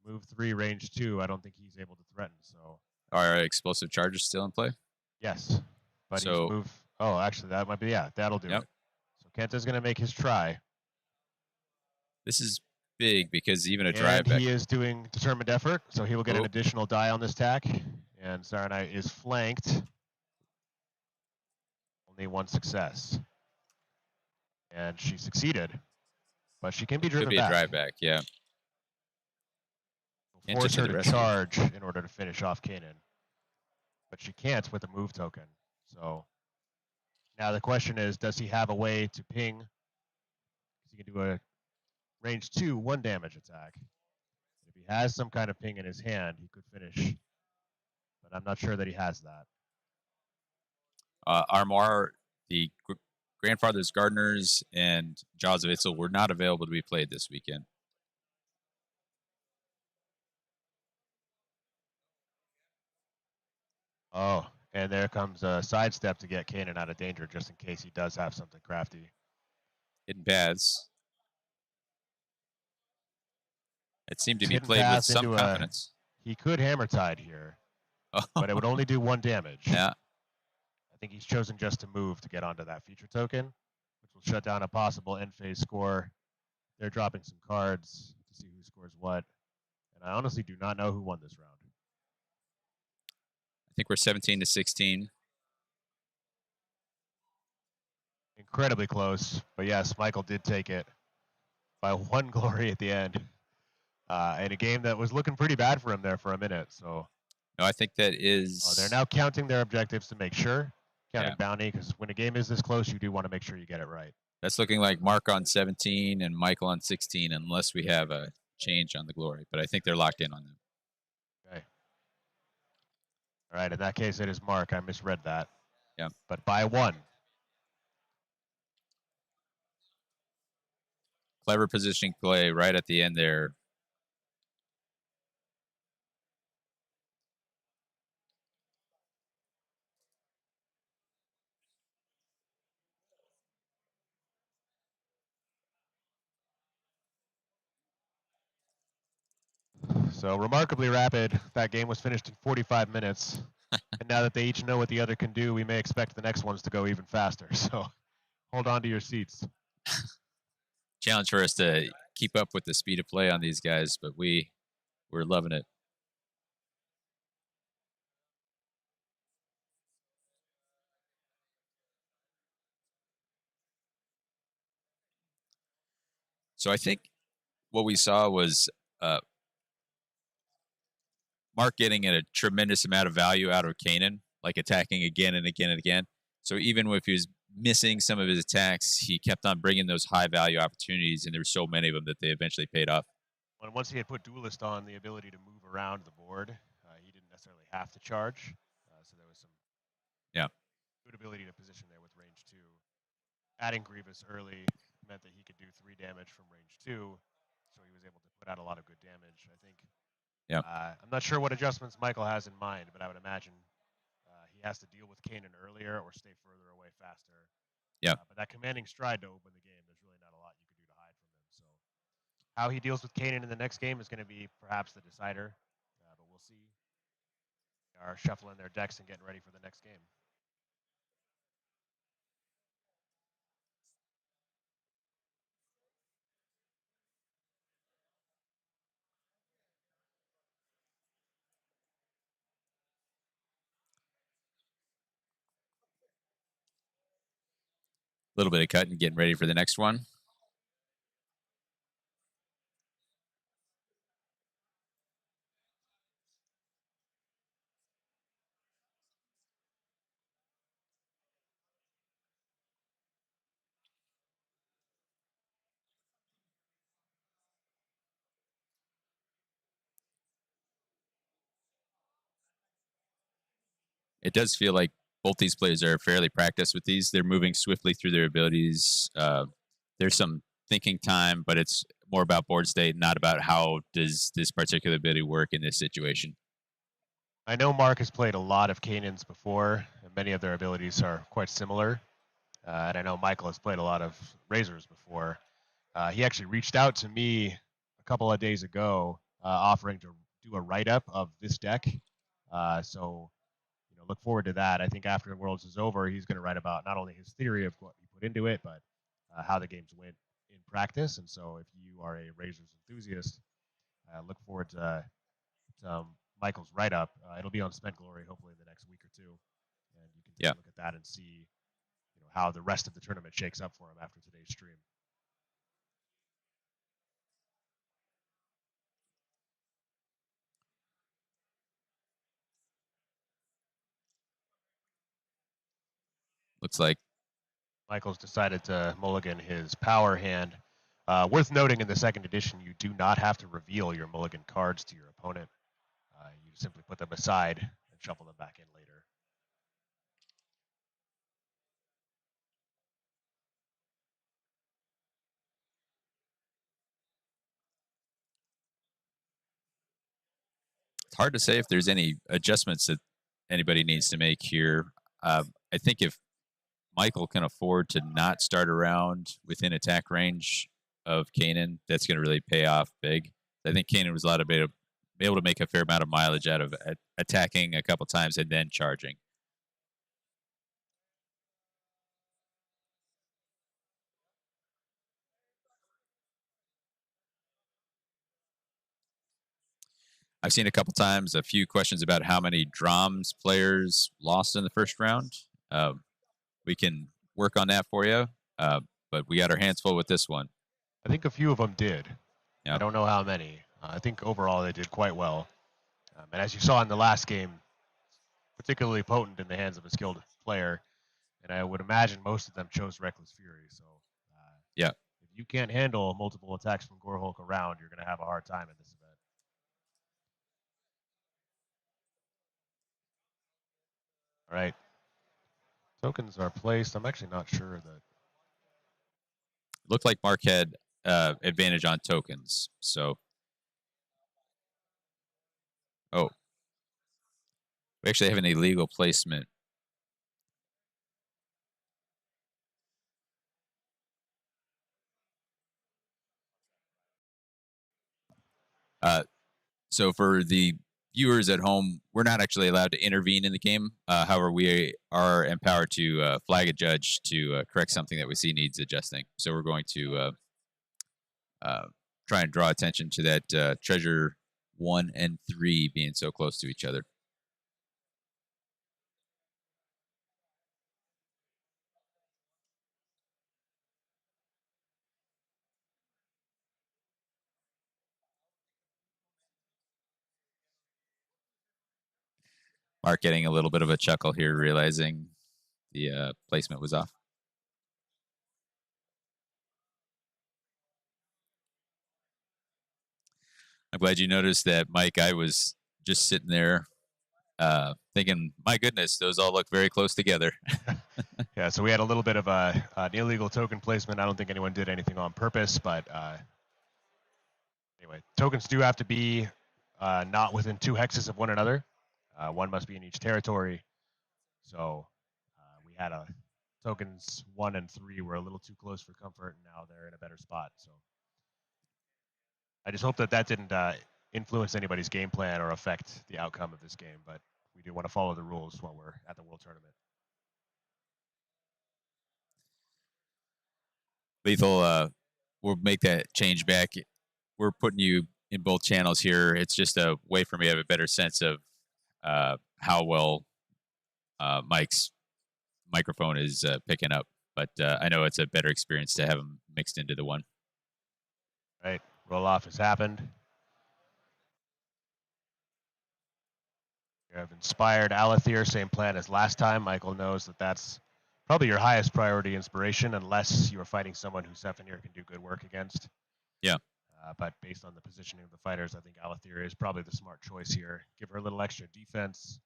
Move 3, range 2, I don't think he's able to threaten, so. Are explosive charges still in play? Yes, but So, he's moved. Oh, actually, that might be, yeah, that'll do Yep. it. So Kenta's going to make his try. This is big because even a And drive back. he is doing determined effort, so he will get an Oh. additional die on this tack. And Cyreni is flanked. Only 1 success. And she succeeded. But she can be driven Could be back. a drive back, yeah. We'll force to her the to rescue. charge in order to finish off Kainan. But she can't with a move token. So now the question is, does he have a way to ping? He can do a range 2, 1 damage attack. If he has some kind of ping in his hand, he could finish. But I'm not sure that he has that. Armoire, the Grandfather's Gardeners, and Jaws of Itzel were not available to be played this weekend. Oh, and there comes a sidestep to get Kainan out of danger, just in case he does have something crafty. Hidden paths. It seemed to be Hidden played with path some into confidence. He could Hammer Tide here, Oh, but it would only do 1 damage. yeah. I think he's chosen just to move to get onto that feature token, which will shut down a possible end phase score. They're dropping some cards to see who scores what, and I honestly do not know who won this round. I think we're 17 to 16. Incredibly close, but yes, Michael did take it by 1 glory at the end. In a game that was looking pretty bad for him there for a minute. So No, I think that is. they're now counting their objectives to make sure, counting Yeah. bounty, because when a game is this close, you do want to make sure you get it right. That's looking like Mark on 17 and Michael on 16, unless we have a change on the glory. But I think they're locked in on them. Okay. All right, in that case, it is Mark. I misread that. Yeah. But by 1. Clever positioning play right at the end there. So remarkably rapid. That game was finished in 45 minutes. And now that they each know what the other can do, we may expect the next ones to go even faster. So hold on to your seats. Challenge for us to keep up with the speed of play on these guys, but we're loving it. So I think what we saw was Mark getting a tremendous amount of value out of Kainan, like attacking again and again and again. So even if he was missing some of his attacks, he kept on bringing those high value opportunities, and there were so many of them that they eventually paid off. When once he had put Duelist on the ability to move around the board, he didn't necessarily have to charge. So there was some good ability to position there with range 2. Adding Grievous early meant that he could do 3 damage from range 2, so he was able to put out a lot of good damage. I think. Yeah. I'm not sure what adjustments Michael has in mind, but I would imagine he has to deal with Kainan earlier or stay further away faster. Yeah. But that commanding stride to open the game, there's really not a lot you can do to hide from him. So how he deals with Kainan in the next game is going to be perhaps the decider, but we'll see. They are shuffling their decks and getting ready for the next game. little bit of cut and getting ready for the next one. It does feel like both these players are fairly practiced with these. They're moving swiftly through their abilities. There's some thinking time, but it's more about board state, not about how does this particular ability work in this situation. I know Mark has played a lot of Kainans before, and many of their abilities are quite similar. And I know Michael has played a lot of Razors before. He actually reached out to me a couple of days ago, offering to do a write-up of this deck. So, look forward to that. I think after Worlds is over, he's going to write about not only his theory of what he put into it, but how the games went in practice. And so, if you are a Razors enthusiast, look forward to Michael's write-up. It'll be on Spent Glory hopefully in the next week or two, and you can take a look at that and see how the rest of the tournament shakes up for him after today's stream. Looks like Michael's decided to mulligan his power hand. Worth noting, in the second edition, you do not have to reveal your mulligan cards to your opponent. You simply put them aside and shuffle them back in later. it's hard to say if there's any adjustments that anybody needs to make here. I think if Michael can afford to not start around within attack range of Kainan, that's going to really pay off big. I think Kainan was allowed to be able to make a fair amount of mileage out of attacking a couple times and then charging. I've seen a couple times a few questions about how many Drums players lost in the first round. We can work on that for you, but we got our hands full with this one. I think a few of them did. Yep. I don't know how many. I think overall they did quite well. And as you saw in the last game, particularly potent in the hands of a skilled player. And I would imagine most of them chose Reckless Fury. So yeah, if you can't handle multiple attacks from Gorehulk around, you're going to have a hard time in this event. All right. Tokens are placed. I'm actually not sure that. Looked like Mark had advantage on tokens. So, we actually have an illegal placement. So for the viewers at home, we're not actually allowed to intervene in the game. However, we are empowered to flag a judge to correct something that we see needs adjusting. So we're going to try and draw attention to that treasure 1 and 3 being so close to each other. Mark getting a little bit of a chuckle here, realizing the placement was off. I'm glad you noticed that, Mike. I was just sitting there thinking, my goodness, those all look very close together. Yeah, so we had a little bit of an illegal token placement. I don't think anyone did anything on purpose, but anyway, tokens do have to be not within 2 hexes of one another. One must be in each territory. So we had tokens 1 and 3 were a little too close for comfort, and now they're in a better spot. So I just hope that didn't influence anybody's game plan or affect the outcome of this game. But we do want to follow the rules while we're at the World Tournament. Lethal, we'll make that change back. We're putting you in both channels here. It's just a way for me to have a better sense of how well Mike's microphone is picking up. but I know it's a better experience to have them mixed into the one. Right. Roll off has happened. You have inspired Alathir, same plan as last time. Michael knows that that's probably your highest priority inspiration, unless you are fighting someone who Zephanier can do good work against. Yeah. But based on the positioning of the fighters, I think Alathir is probably the smart choice here. Give her a little extra defense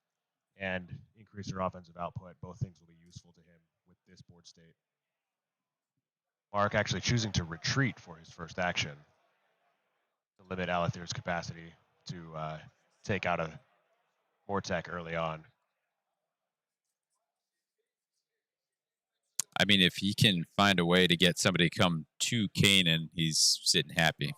and increase her offensive output. Both things will be useful to him with this board state. Mark actually choosing to retreat for his first action to limit Alathir's capacity to take out a Mortek early on. I mean, if he can find a way to get somebody to come to Kainan, he's sitting happy.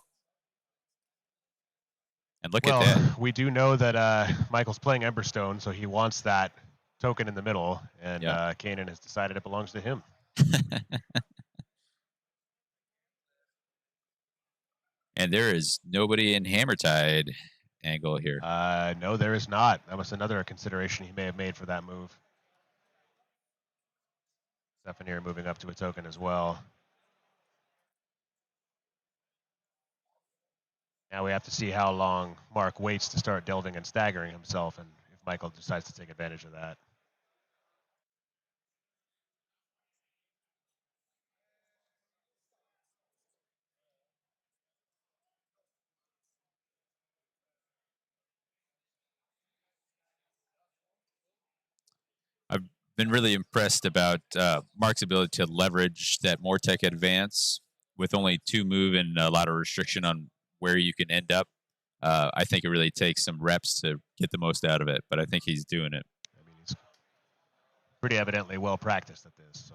And look at that. We do know that Michael's playing Emberstone, so he wants that token in the middle, and Kainan has decided it belongs to him. And there is nobody in Hammertide angle here. No, there is not. That was another consideration he may have made for that move. Zephanier moving up to a token as well. Now we have to see how long Mark waits to start delving and staggering himself, and if Michael decides to take advantage of that. I've been really impressed about Mark's ability to leverage that Mortek advance with only 2 move and a lot of restriction on where you can end up. I think it really takes some reps to get the most out of it, but I think he's doing it. I mean, he's pretty evidently well practiced at this, so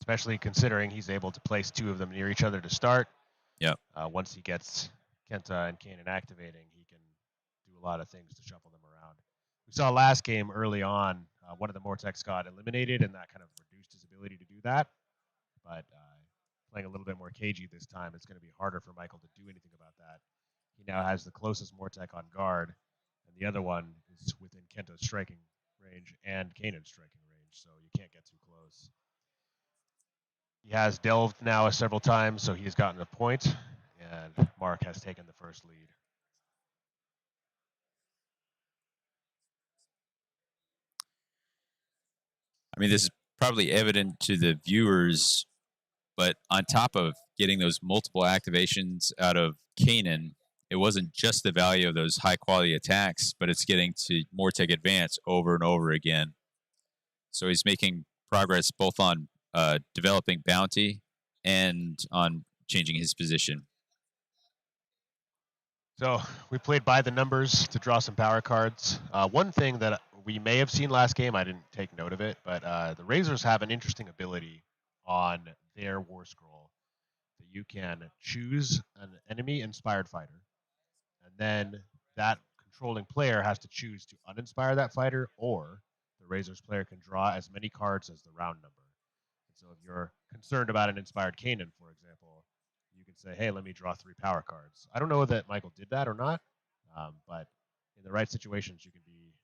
especially considering he's able to place 2 of them near each other to start. Yeah. Once he gets Kenta and Kainan activating, he can do a lot of things to shuffle them around. We saw last game early on, one of the Mortex got eliminated, and that kind of reduced his ability to do that. But playing a little bit more cagey this time, it's going to be harder for Michael to do anything about that. He now has the closest Mortek on guard, and the other one is within Kenta's striking range and Kainan's striking range, so you can't get too close. He has delved now several times, so he has gotten a point, and Mark has taken the first lead. I mean, this is probably evident to the viewers, but on top of getting those multiple activations out of Kainan, it wasn't just the value of those high quality attacks, but it's getting to Mortek advance over and over again. So he's making progress both on developing bounty and on changing his position. So we played by the numbers to draw some power cards. One thing that we may have seen last game, I didn't take note of it, but the Razors have an interesting ability on their War Scroll that you can choose an enemy-inspired fighter, and then that controlling player has to choose to uninspire that fighter, or the Razors player can draw as many cards as the round number. And so if you're concerned about an inspired Kainan, for example, you can say, hey, let me draw 3 power cards. I don't know that Michael did that or not, but in the right situations, you can be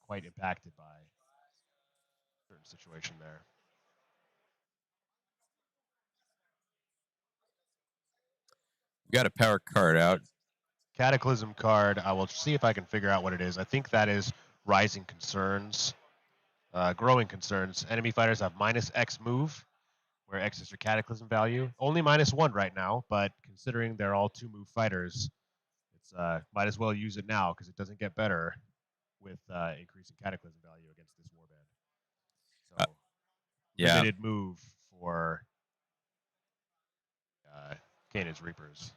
quite impacted by a certain situation there. We got a power card out. Cataclysm card. I will see if I can figure out what it is. I think that is Rising Concerns. Growing Concerns. Enemy fighters have -X move, where X is your Cataclysm value. Only -1 right now, but considering they're all 2-move fighters, it's might as well use it now because it doesn't get better with increasing Cataclysm value against this warband. So, limited move for Kainan's Reapers.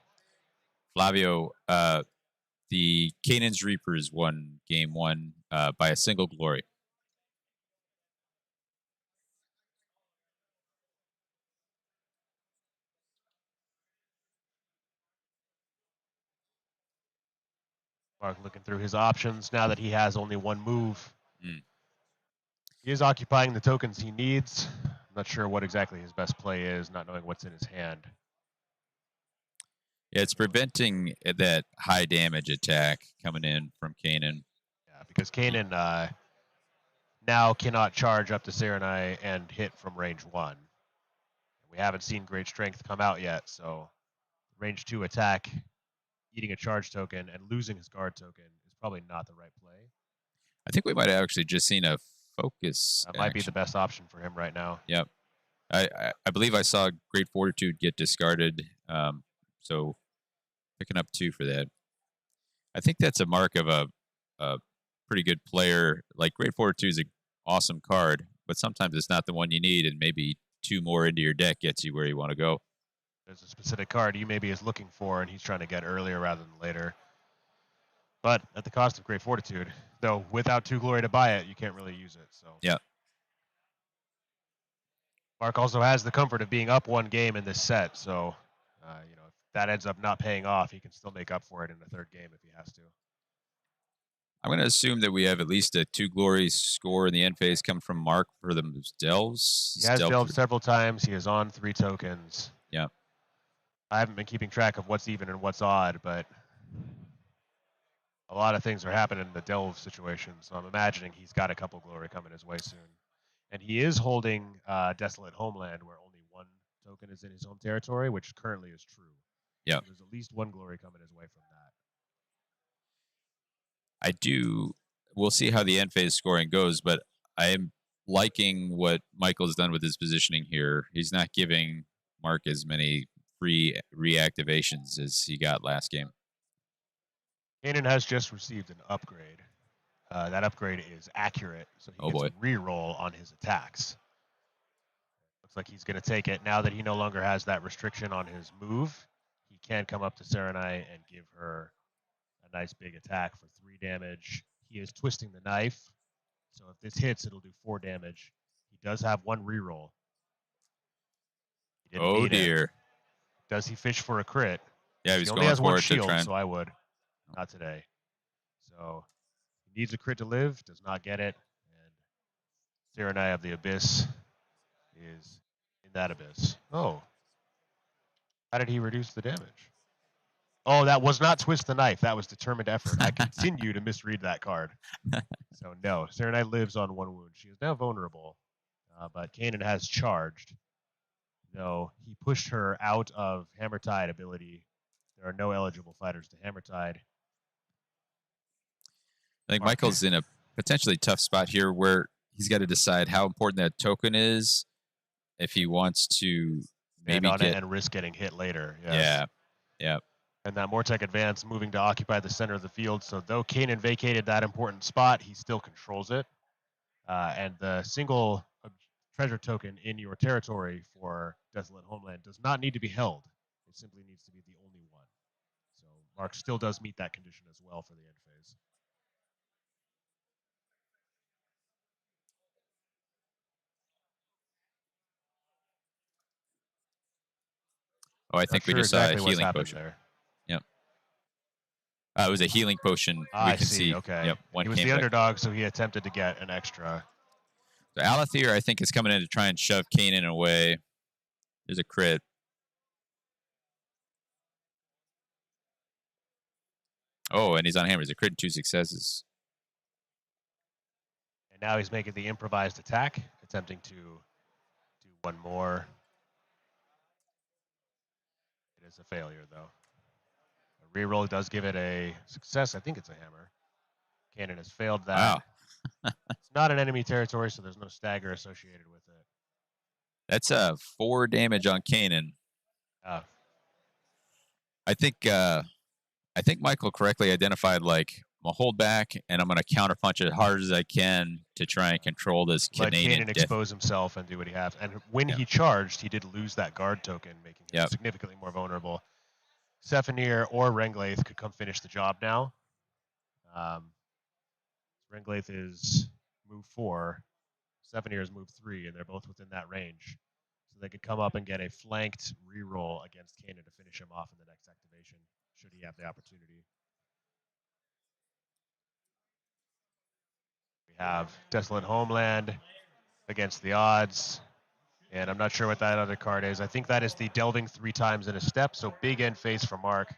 Flavio, the Kainan's Reapers won game 1 by a single glory. Mark looking through his options now that he has only 1 move. Mm. He is occupying the tokens he needs. I'm not sure what exactly his best play is, not knowing what's in his hand. Yeah, it's preventing that high damage attack coming in from Kainan. Yeah, because Kainan now cannot charge up to Cyreni and hit from range 1. We haven't seen Great Strength come out yet, so range 2 attack, eating a charge token and losing his guard token is probably not the right play. I think we might have actually just seen a focus. That might be the best option for him right now. Yep. I believe I saw Great Fortitude get discarded, so picking up 2 for that. I think that's a mark of a pretty good player. Like, Great Fortitude is an awesome card, but sometimes it's not the one you need, and maybe 2 more into your deck gets you where you want to go. There's a specific card he maybe is looking for, and he's trying to get earlier rather than later. But at the cost of Great Fortitude, though, without 2 glory to buy it, you can't really use it. So yeah. Mark also has the comfort of being up 1 game in this set, so you know, if that ends up not paying off, he can still make up for it in the 3rd game if he has to. I'm going to assume that we have at least a 2 glory score in the end phase come from Mark for the delves. He has delved several times. He is on 3 tokens. Yeah. I haven't been keeping track of what's even and what's odd, but a lot of things are happening in the delve situation, so I'm imagining he's got a couple glory coming his way soon. And he is holding Desolate Homeland, where only 1 token is in his home territory, which currently is true. Yeah. So there's at least 1 glory coming his way from that. We'll see how the end phase scoring goes, but I am liking what Michael's done with his positioning here. He's not giving Mark as many free reactivations as he got last game. Kainan has just received an upgrade. That upgrade is accurate, so he gets a reroll on his attacks. Looks like he's going to take it now that he no longer has that restriction on his move. He can come up to Cyreni and give her a nice big attack for 3 damage. He is twisting the knife, so if this hits, it'll do 4 damage. He does have 1 reroll. Oh dear! Does he fish for a crit? Yeah, he only has 1 shield, so I would. Not today. So he needs a crit to live, does not get it, and Cyreni of the Abyss is in that abyss. Oh. How did he reduce the damage? Oh, that was not twist the knife. That was determined effort. I continue to misread that card. So no, Cyreni lives on 1 wound. She is now vulnerable, but Kainan has charged. Though he pushed her out of Hammer Tide ability. There are no eligible fighters to Hammer Tide. I think Michael's in a potentially tough spot here where he's got to decide how important that token is if he wants to maybe get it and risk getting hit later. Yes. Yeah. Yeah. And that Mortec advance moving to occupy the center of the field. So though Kainan vacated that important spot, he still controls it. And the single treasure token in your territory for Desolate Homeland does not need to be held. It simply needs to be the only one. So Mark still does meet that condition as well for the end phase. Oh, I think we just saw a healing potion. There. Yep. It was a healing potion. I see. Okay. Yep. He was the underdog, so he attempted to get an extra. So Alathir, I think, is coming in to try and shove Kainan away. There's a crit. Oh, and he's on hammer. He's a crit and 2 successes. And now he's making the improvised attack, attempting to do 1 more. It is a failure, though. A reroll does give it a success. I think it's a hammer. Kainan has failed that. Wow. It's not an enemy territory, so there's no stagger associated with it. That's 4 damage on Kainan. I think Michael correctly identified, like, I'm going to hold back, and I'm going to counterpunch as hard as I can to try and control this Kainan. Let Kainan expose himself and do what he has. And when he charged, he did lose that guard token, making him significantly more vulnerable. Sephenir or Renglaith could come finish the job now. Renglaith is move 4. Sephenir is move 3, and they're both within that range. So they could come up and get a flanked reroll against Kainan to finish him off in the next activation, should he have the opportunity. We have Desolate Homeland against the odds. And I'm not sure what that other card is. I think that is the delving 3 times in a step. So big end phase for Mark.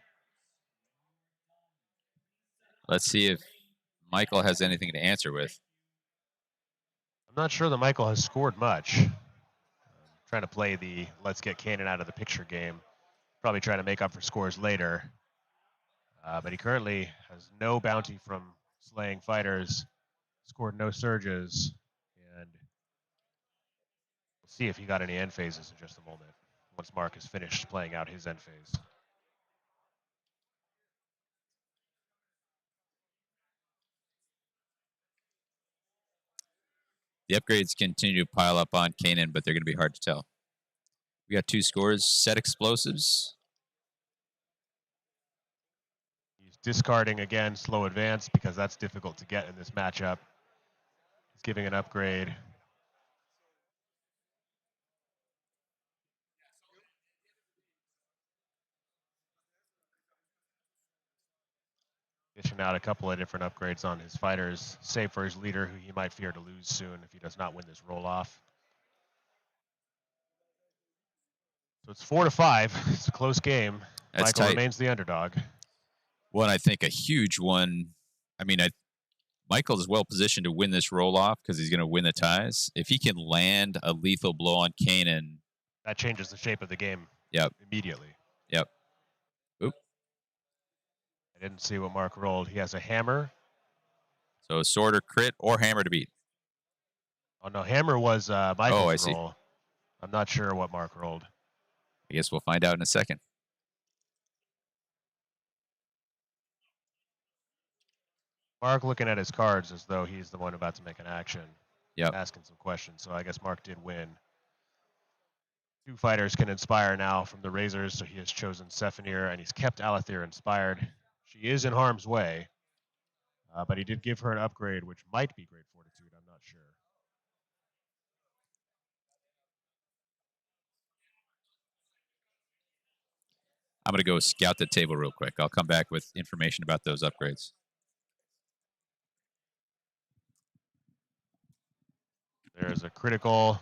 Let's see if Michael has anything to answer with. I'm not sure that Michael has scored much. Trying to play the let's get Kainan out of the picture game. Probably trying to make up for scores later. But he currently has no bounty from slaying fighters, scored no surges, and we'll see if he got any end phases in just a moment once Mark has finished playing out his end phase. The upgrades continue to pile up on Kainan, but they're going to be hard to tell. We got 2 scores. Set explosives. He's discarding again slow advance because that's difficult to get in this matchup. He's giving an upgrade. Dishing out a couple of different upgrades on his fighters, save for his leader, who he might fear to lose soon if he does not win this roll-off. So it's 4-5. It's a close game. That's Michael tight. remains the underdog. One, I think, a huge one. I mean, Michael is well positioned to win this roll-off because he's going to win the ties. If he can land a lethal blow on Kainan, that changes the shape of the game. Yep. Immediately. Yep. Oop. I didn't see what Mark rolled. He has a hammer. So sword or crit or hammer to beat. Oh no, hammer was Michael's I roll. I'm not sure what Mark rolled. I guess we'll find out in a second. Mark looking at his cards as though he's the one about to make an action. Yep. Asking some questions. So I guess Mark did win. 2 fighters can inspire now from the Razors, so he has chosen Sephinir, and he's kept Alethir inspired. She is in harm's way, but he did give her an upgrade, which might be Great Fortitude. I'm not sure. I'm going to go scout the table real quick. I'll come back with information about those upgrades. There's a critical,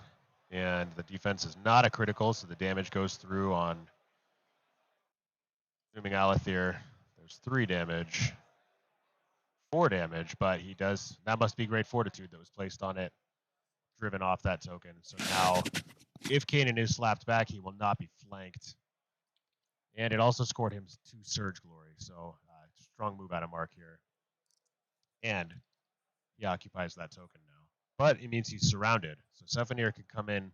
and the defense is not a critical, so the damage goes through on assuming Alethir. There's 3 damage, 4 damage, but he does. That must be Great Fortitude that was placed on it, driven off that token. So now, if Kainan is slapped back, he will not be flanked. And it also scored him 2 Surge Glory, so strong move out of Mark here. And he occupies that token now. But it means he's surrounded. So Sephinir can come in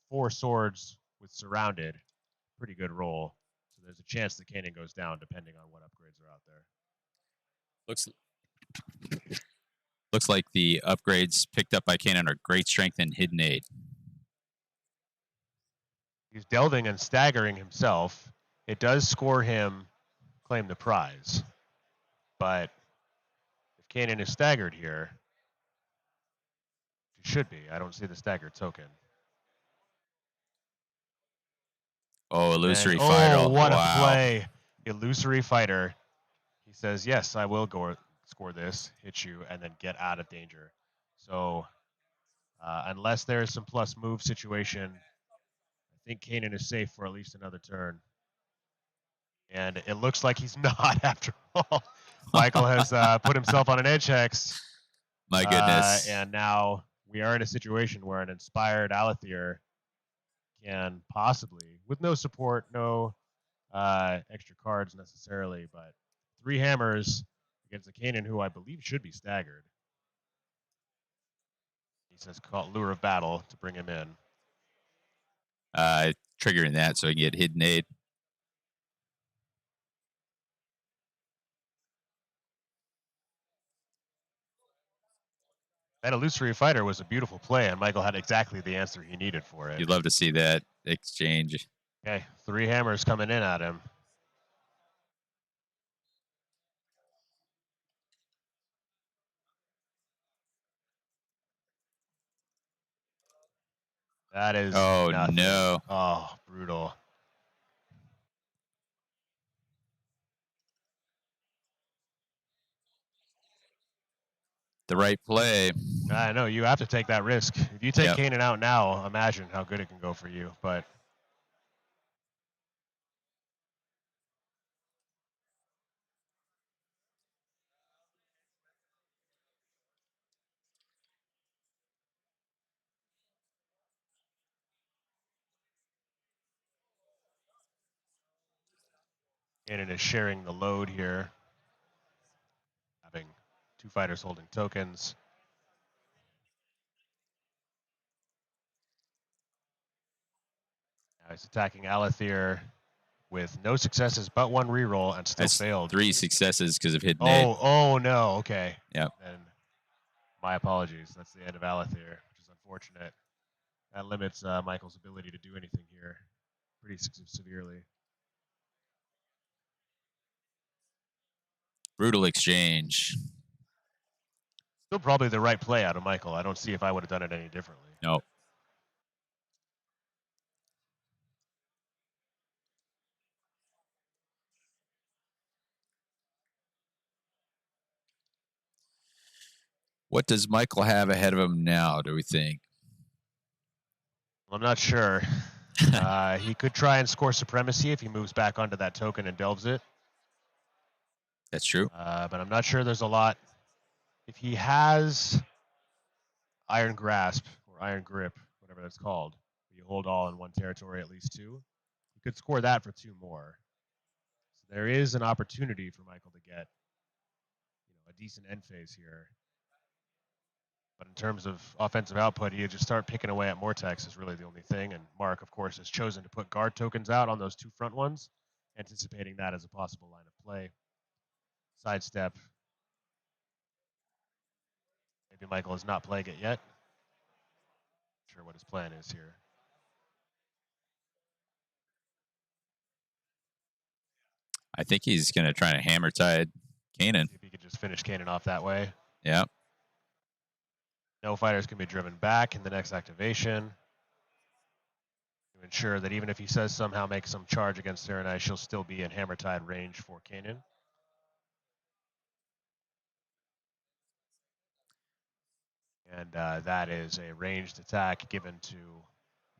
4 swords with surrounded. Pretty good roll. So there's a chance that Kainan goes down depending on what upgrades are out there. Looks like the upgrades picked up by Kainan are Great Strength and Hidden Aid. He's delving and staggering himself. It does score him claim the prize. But if Kainan is staggered here, he should be. I don't see the staggered token. Oh, illusory fighter. Oh, what a play. Illusory fighter. He says, yes, I will score this, hit you, and then get out of danger. So unless there is some plus move situation, I think Kainan is safe for at least another turn. And it looks like he's not after all. Michael has put himself on an edge hex. My goodness. And now we are in a situation where an inspired Alethir can possibly, with no support, no extra cards necessarily, but 3 hammers against a Kainan who I believe should be staggered. He says call Lure of Battle to bring him in. Triggering that so I can get Hidden Aid. That illusory fighter was a beautiful play, and Michael had exactly the answer he needed for it. You'd love to see that exchange. Okay, 3 hammers coming in at him. That is nothing. No. Oh, brutal. The right play. I know, you have to take that risk. If you take Kainan out now, imagine how good it can go for you. But Kainan is sharing the load here, having 2 fighters holding tokens. Now he's attacking Alethir with no successes but 1 reroll and still That's failed. 3 successes because of hidden aid. Oh no, okay. Yep. And my apologies. That's the end of Alethir, which is unfortunate. That limits Michael's ability to do anything here pretty severely. Brutal exchange. Still probably the right play out of Michael. I don't see if I would have done it any differently. No. What does Michael have ahead of him now, do we think? I'm not sure. He could try and score supremacy if he moves back onto that token and delves it. That's true. But I'm not sure there's a lot. If he has Iron Grasp or Iron Grip, whatever that's called, you hold all in one territory, at least 2. You could score that for 2 more. So there is an opportunity for Michael to get a decent end phase here. But in terms of offensive output, he would just start picking away at Mortex is really the only thing. And Mark, of course, has chosen to put guard tokens out on those 2 front ones, anticipating that as a possible line of play. Sidestep. Maybe Michael is not playing it yet. Not sure what his plan is here. I think he's going to try to hammer tide Kainan. See if he could just finish Kainan off that way. Yeah. No fighters can be driven back in the next activation to ensure that even if he says somehow make some charge against Cyreni, she'll still be in hammer tide range for Kainan. And that is a ranged attack given to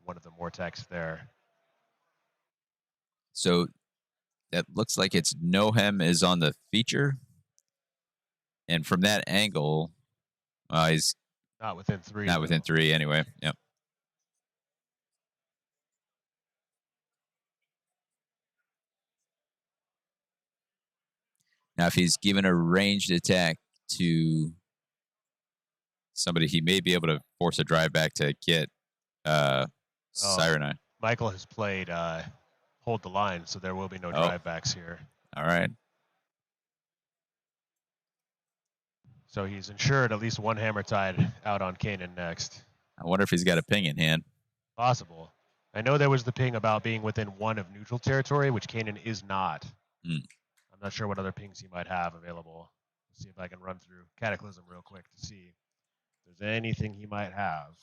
one of the Mortex there. So that looks like it's Nohem is on the feature. And from that angle, he's not within 3. Not within 3 anyway. Yep. Now, if he's given a ranged attack to somebody, he may be able to force a drive back to get Cyreni. Michael has played hold the line, so there will be no drive backs here. All right. So he's ensured at least 1 hammer tide out on Kainan next. I wonder if he's got a ping in hand. Possible. I know there was the ping about being within 1 of neutral territory, which Kainan is not. I'm not sure what other pings he might have available. Let's see if I can run through Cataclysm real quick to see if there's anything he might have.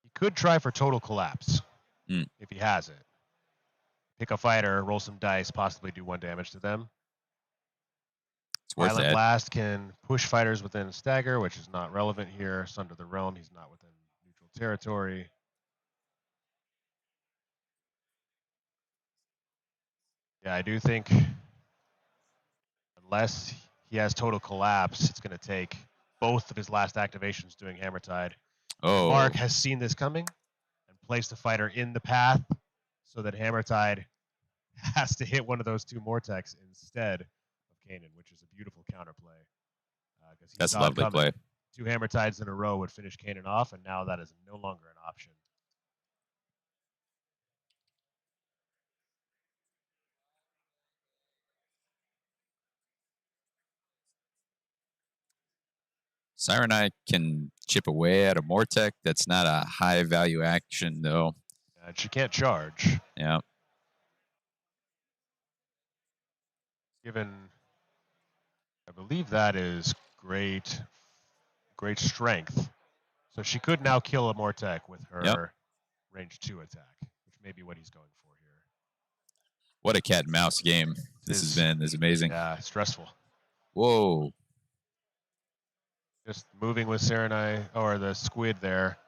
He could try for total collapse if he has it. Pick a fighter, roll some dice, possibly do 1 damage to them. Violent Blast can push fighters within stagger, which is not relevant here. Sunder the Realm, he's not within neutral territory. Yeah, I do think unless he has total collapse, it's going to take both of his last activations doing hammer tide. Oh. Mark has seen this coming and placed a fighter in the path so that hammer tide has to hit one of those 2 Mortex instead of Kainan, which is a beautiful counterplay. That's a lovely play. 2 hammer tides in a row would finish Kainan off, and now that is no longer an option. Cyreni can chip away at a Mortec. That's not a high value action, though. And she can't charge. Yeah. Given, I believe that is great strength. So she could now kill a Mortec with her range 2 attack, which may be what he's going for here. What a cat and mouse game this has been. This is amazing. Yeah, stressful. Whoa. Just moving with Cyreni, or the squid there.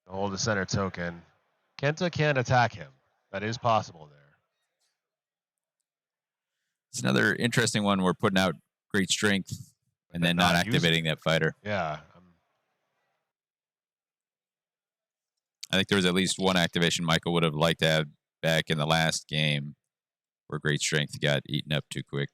Hold the center token. Kenta can attack him. That is possible there. It's another interesting one. We're putting out great strength and then not activating that fighter. Yeah. I think there was at least one activation Michael would have liked to have back in the last game where Great Strength got eaten up too quick.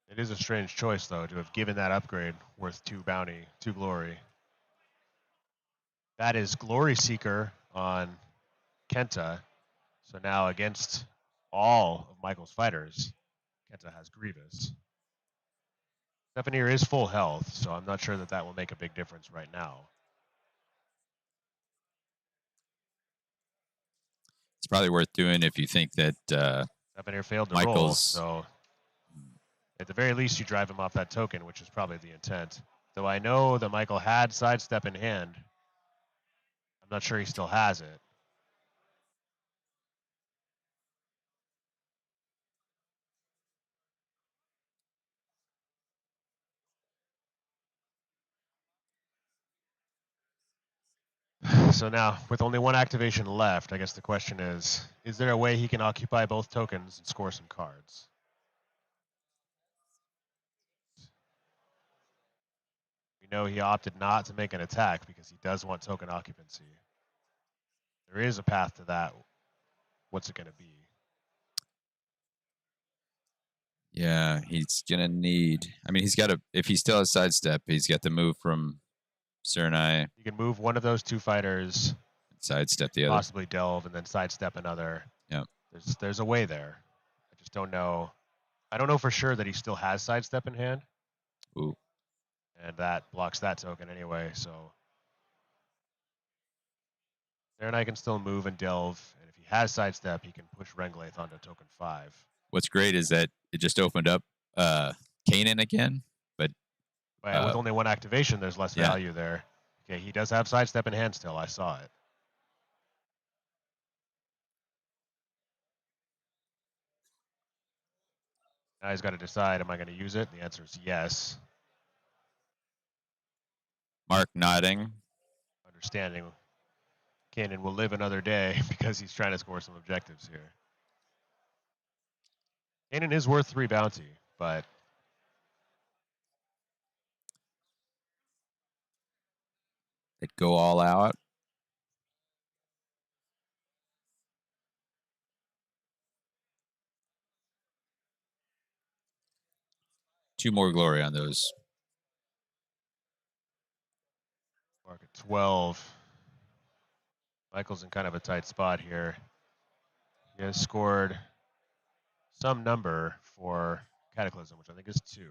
It is a strange choice, though, to have given that upgrade worth 2 bounty, 2 glory. That is Glory Seeker on Kenta. So now against all of Michael's fighters, Kenta has Grievous. Stephanier is full health, so I'm not sure that that will make a big difference right now. It's probably worth doing if you think that Stephanier failed to roll, so at the very least you drive him off that token, which is probably the intent. Though I know that Michael had sidestep in hand. I'm not sure he still has it. So now, with only one activation left, I guess the question is there a way he can occupy both tokens and score some cards? We know he opted not to make an attack because he does want token occupancy. There is a path to that. What's it going to be? Yeah, he's gonna need. I mean, he's got to. If he still has sidestep, he's got to move from Cyreni. You can move one of those 2 fighters, Sidestep the other. possibly delve, and then sidestep another. Yeah. There's a way there. I just don't know. I don't know for sure that he still has sidestep in hand. Ooh. And that blocks that token anyway. So Cyreni can still move and delve, and if he has sidestep, he can push Renglaith onto token 5. What's great is that it just opened up Kainan again, but with only one activation, there's less yeah. value there. Okay, he does have sidestep in hand still. I saw it. Now he's got to decide, am I going to use it? And the answer is yes. Mark nodding. Understanding Kainan will live another day because he's trying to score some objectives here. Kainan is worth 3 bounty, but They'd go all out. Two more glory on those. Mark at 12. Michael's in kind of a tight spot here. He has scored some number for Cataclysm, which I think is 2.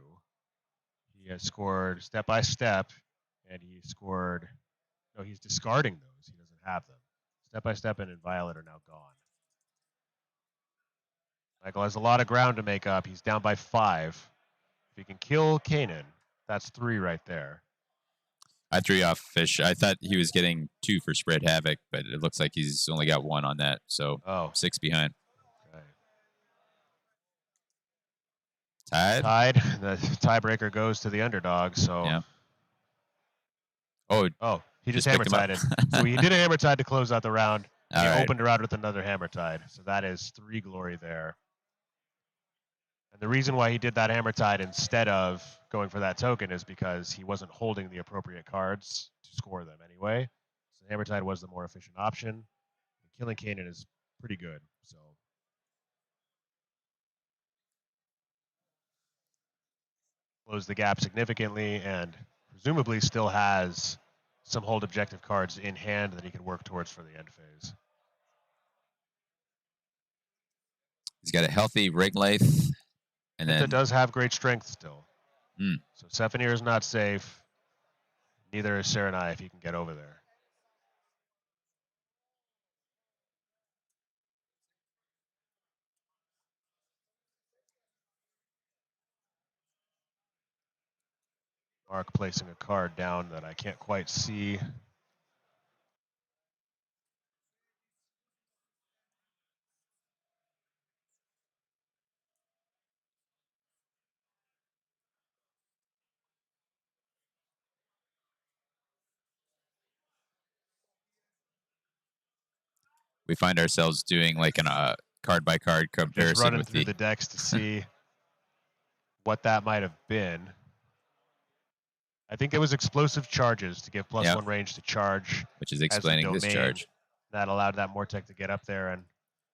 He has scored step by step, and he scored. No, he's discarding those. He doesn't have them. Step by step and Inviolate are now gone. Michael has a lot of ground to make up. He's down by 5. If he can kill Kainan, that's 3 right there. I threw you off fish. I thought he was getting 2 for spread havoc, but it looks like he's only got 1 on that. So 6 behind. Okay. Tied. The tiebreaker goes to the underdog. So. Yeah. He just hammer tided. So he did a hammer tide to close out the round. He opened around with another hammer tide. So that is 3 glory there. And the reason why he did that hammer tide instead of going for that token is because he wasn't holding the appropriate cards to score them anyway. So hammer tide was the more efficient option. And killing Kainan is pretty good. So close the gap significantly and presumably still has some hold objective cards in hand that he can work towards for the end phase. He's got a healthy Renglaith. And then does have great strength still. So Stephanier is not safe. Neither is Cyreni if he can get over there. Mark placing a card down that I can't quite see. we find ourselves doing like a card by card Just comparison running with through the decks to see what that might have been. I think it was explosive charges to give +1 range to charge, which is as the explaining this domain. charge. That allowed that Mortec to get up there and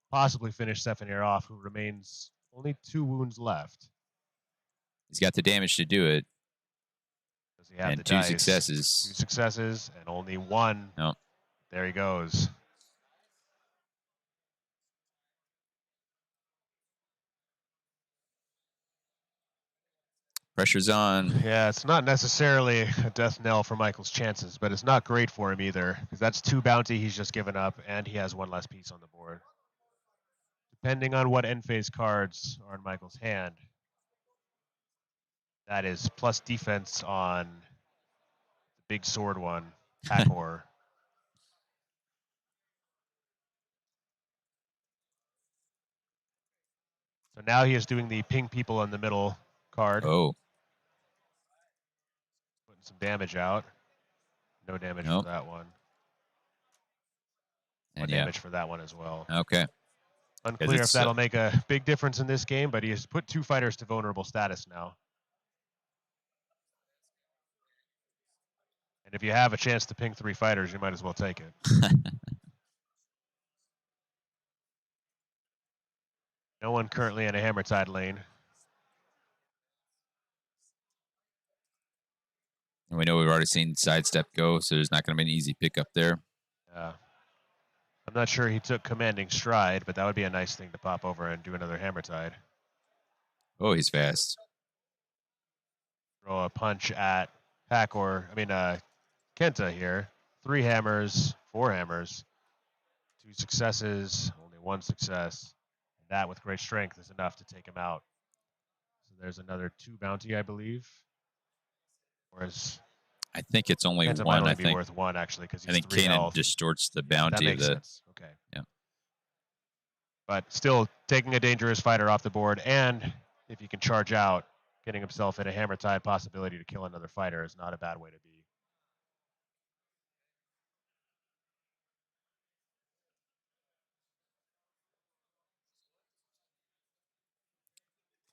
possibly finish Stefanir off, who remains only 2 wounds left. He's got the damage to do it. Does he have and the 2 dice? successes. 2 successes and only 1. No. There he goes. Pressure's on. Yeah, it's not necessarily a death knell for Michael's chances, but it's not great for him either, because that's 2 bounty he's just given up, and he has 1 less piece on the board. Depending on what end phase cards are in Michael's hand, that is plus defense on the big sword one, Hackor. So now he is doing the ping people in the middle card. Oh. Putting some damage out. No damage for that one. And damage for that one as well. Okay. Unclear if that'll make a big difference in this game, but he has put 2 fighters to vulnerable status now. And if you have a chance to ping 3 fighters, you might as well take it. No one currently in a Hammertide lane. And we know we've already seen Sidestep go, so there's not going to be an easy pickup there. Yeah. I'm not sure he took Commanding Stride, but that would be a nice thing to pop over and do another Hammertide. Oh, he's fast. Throw a punch at Kenta here. 3 hammers, 4 hammers, 2 successes, only 1 success. And that with great strength is enough to take him out. So there's another 2 bounty, I believe. Whereas I think it's only Kenta 1. might only I be think worth 1 actually, because I he's think 3 Kainan health. distorts the bounty that of makes the. Sense. Okay. Yeah. But still taking a dangerous fighter off the board, and if he can charge out, getting himself in a Hammertide possibility to kill another fighter is not a bad way to be.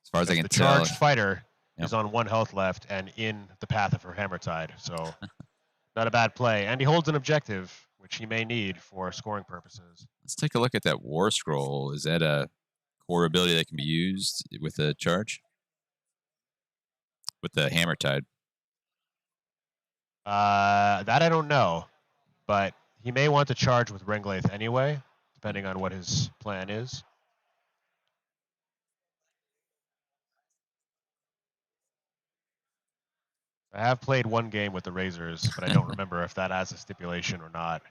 As far as I can the tell, charged fighter is on 1 health left and in the path of her Hammertide, so not a bad play. And he holds an objective, which he may need for scoring purposes. Let's take a look at that War Scroll. Is that a core ability that can be used with a charge? With the Hammertide? That I don't know, but he may want to charge with Ringlaith anyway, depending on what his plan is. I have played 1 game with the Razors, but I don't remember if that has a stipulation or not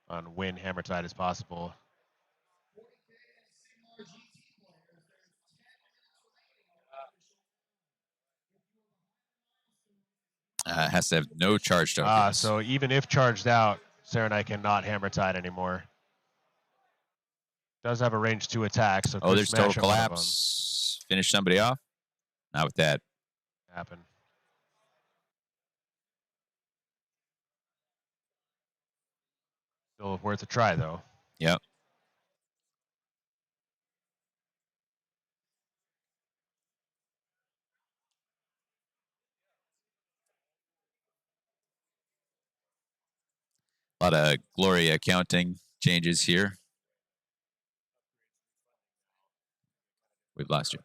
on when Hammertide is possible. Has to have no charge tokens. So even if charged out, Cyreni cannot Hammertide anymore. Does have a range 2 attack, so there's total collapse. Finish somebody off? Not with that. Happen. Still worth a try, though. Yep. A lot of Gloria counting changes here. We've lost you.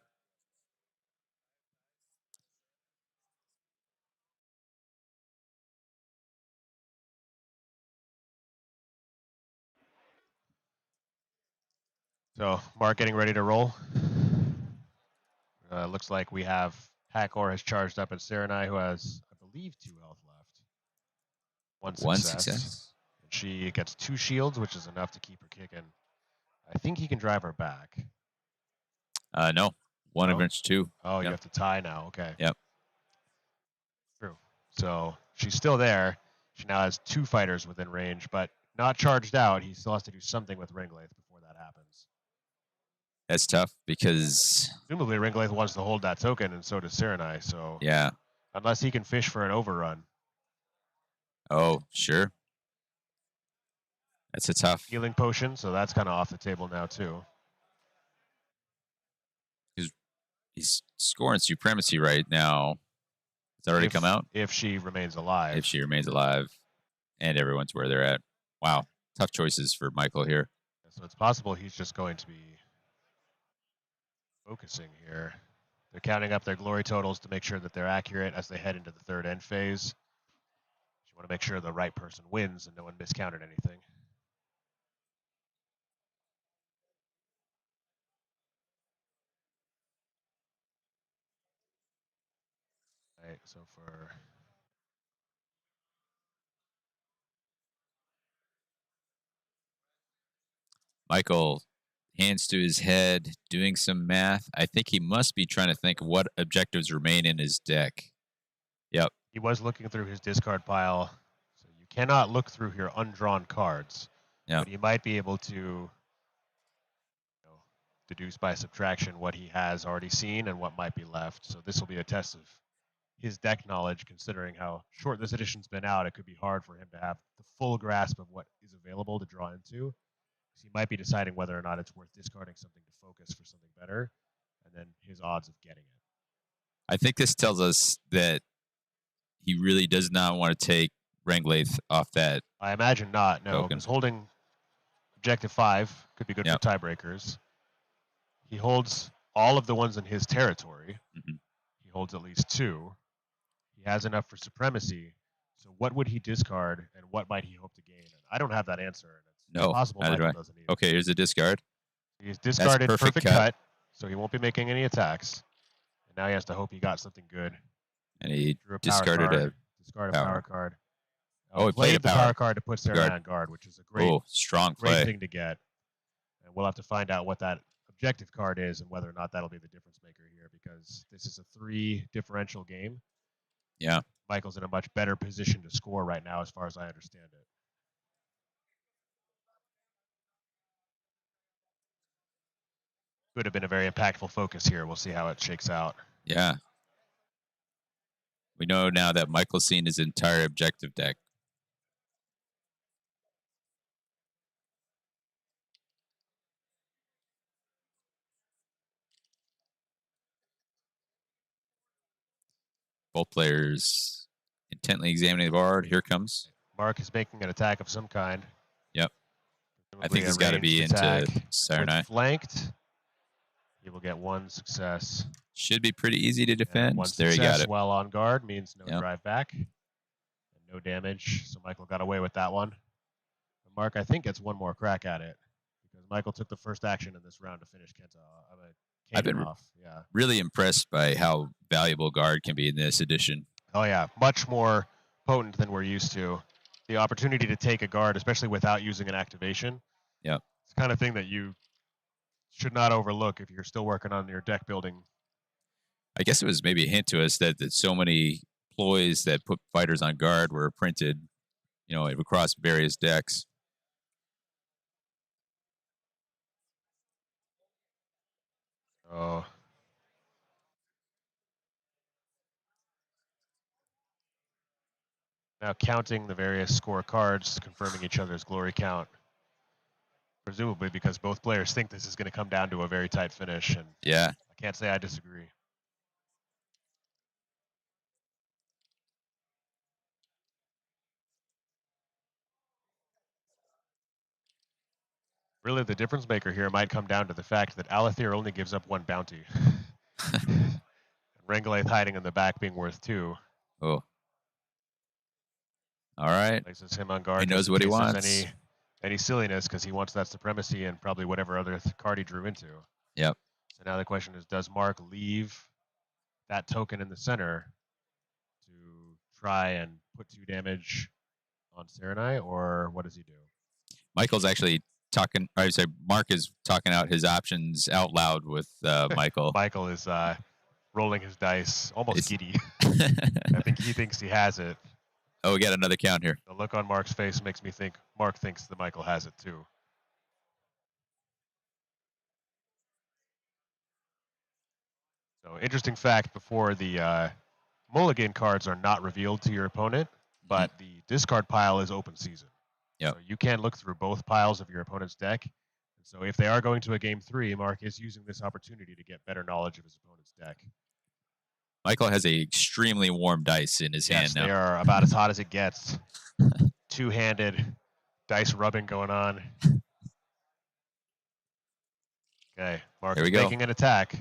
So, Mark getting ready to roll. Looks like we have Hackor has charged up at Cyreni, who has, I believe, 2 health left. 1 success. And she gets 2 shields, which is enough to keep her kicking. I think he can drive her back. No. 1 against 2. Oh, you have to tie now. Okay. Yep. True. So she's still there. She now has 2 fighters within range, but not charged out. He still has to do something with Ringlaith before that happens. That's tough because presumably Ringlaith wants to hold that token, and so does Cyreni. So yeah, unless he can fish for an overrun. Oh, sure. That's a tough. Healing potion, so that's kind of off the table now too. He's scoring supremacy right now. It's already come out. If she remains alive. If she remains alive, and everyone's where they're at. Wow, tough choices for Michael here. So it's possible he's just going to be focusing here. They're counting up their glory totals to make sure that they're accurate as they head into the third end phase. You want to make sure the right person wins and no one miscounted anything. Right, so for Michael, hands to his head, doing some math. I think he must be trying to think what objectives remain in his deck. Yep. He was looking through his discard pile. So you cannot look through your undrawn cards. Yep. But you might be able to deduce by subtraction what he has already seen and what might be left. So this will be a test of his deck knowledge, considering how short this edition's been out. It could be hard for him to have the full grasp of what is available to draw into. So he might be deciding whether or not it's worth discarding something to focus for something better, and then his odds of getting it. I think this tells us that he really does not want to take Ranglaith off that. I imagine not. No, because holding objective 5 could be good for tiebreakers. He holds all of the ones in his territory. Mm-hmm. He holds at least 2. He has enough for supremacy. So what would he discard, and what might he hope to gain? And I don't have that answer. And it's possible Michael doesn't either. Okay, here's a discard. He's discarded perfect cut, so he won't be making any attacks. And now he has to hope he got something good. And he discarded a power card. Oh, he played the power card to put Cyreni on guard, which is a great, strong play. Great thing to get. And we'll have to find out what that objective card is and whether or not that'll be the difference maker here, because this is a 3 differential game. Yeah. Michael's in a much better position to score right now, as far as I understand it. Could have been a very impactful focus here. We'll see how it shakes out. Yeah. We know now that Michael's seen his entire objective deck. Both players intently examining the board. Here comes. Mark is making an attack of some kind. Yep. I think he's got to be into Cyreni. Flanked. He will get 1 success. Should be pretty easy to defend. There you got it. While on guard means no drive back. And no damage. So Michael got away with that one. And Mark, I think, gets one more crack at it, because Michael took the first action in this round to finish Kenta. I've been really impressed by how valuable guard can be in this edition. Oh, yeah. Much more potent than we're used to. The opportunity to take a guard, especially without using an activation. Yeah. It's the kind of thing that you should not overlook if you're still working on your deck building. I guess it was maybe a hint to us that so many ploys that put fighters on guard were printed, across various decks. Oh. Now counting the various score cards, confirming each other's glory count. Presumably because both players think this is going to come down to a very tight finish. And yeah. I can't say I disagree. Really, the difference maker here might come down to the fact that Alathir only gives up 1 bounty. And Ranglaith hiding in the back being worth 2. Oh. All right. Places him on guard. He knows what he wants. Any silliness, because he wants that supremacy and probably whatever other card he drew into. Yep. So now the question is, does Mark leave that token in the center to try and put 2 damage on Cyreni, or what does he do? Michael's actually talking. I say Mark is talking out his options out loud with Michael. Michael is rolling his dice, almost giddy. I think he thinks he has it. Oh, we got another count here. The look on Mark's face makes me think Mark thinks that Michael has it too. So, interesting fact, before the mulligan cards are not revealed to your opponent, but the discard pile is open season. Yep. So you can look through both piles of your opponent's deck. And so if they are going to a game 3, Mark is using this opportunity to get better knowledge of his opponent's deck. Michael has a extremely warm dice in his hand now. They are about as hot as it gets. Two-handed dice rubbing going on. Okay, Mark is making an attack.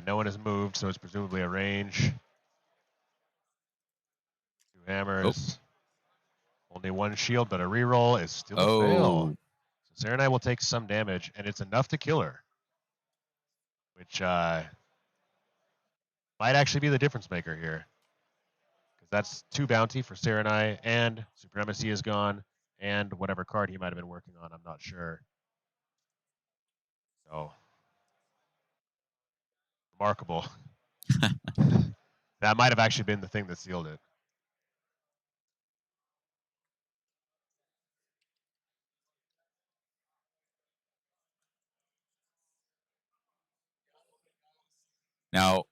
No one has moved, so it's presumably a range. 2 hammers. Only 1 shield, but a reroll is still a fail. So Cyreni will take some damage, and it's enough to kill her. Which might actually be the difference maker here. Because that's 2 bounty for Cyreni, and Supremacy is gone, and whatever card he might have been working on, I'm not sure. So, remarkable. That might have actually been the thing that sealed it. Now,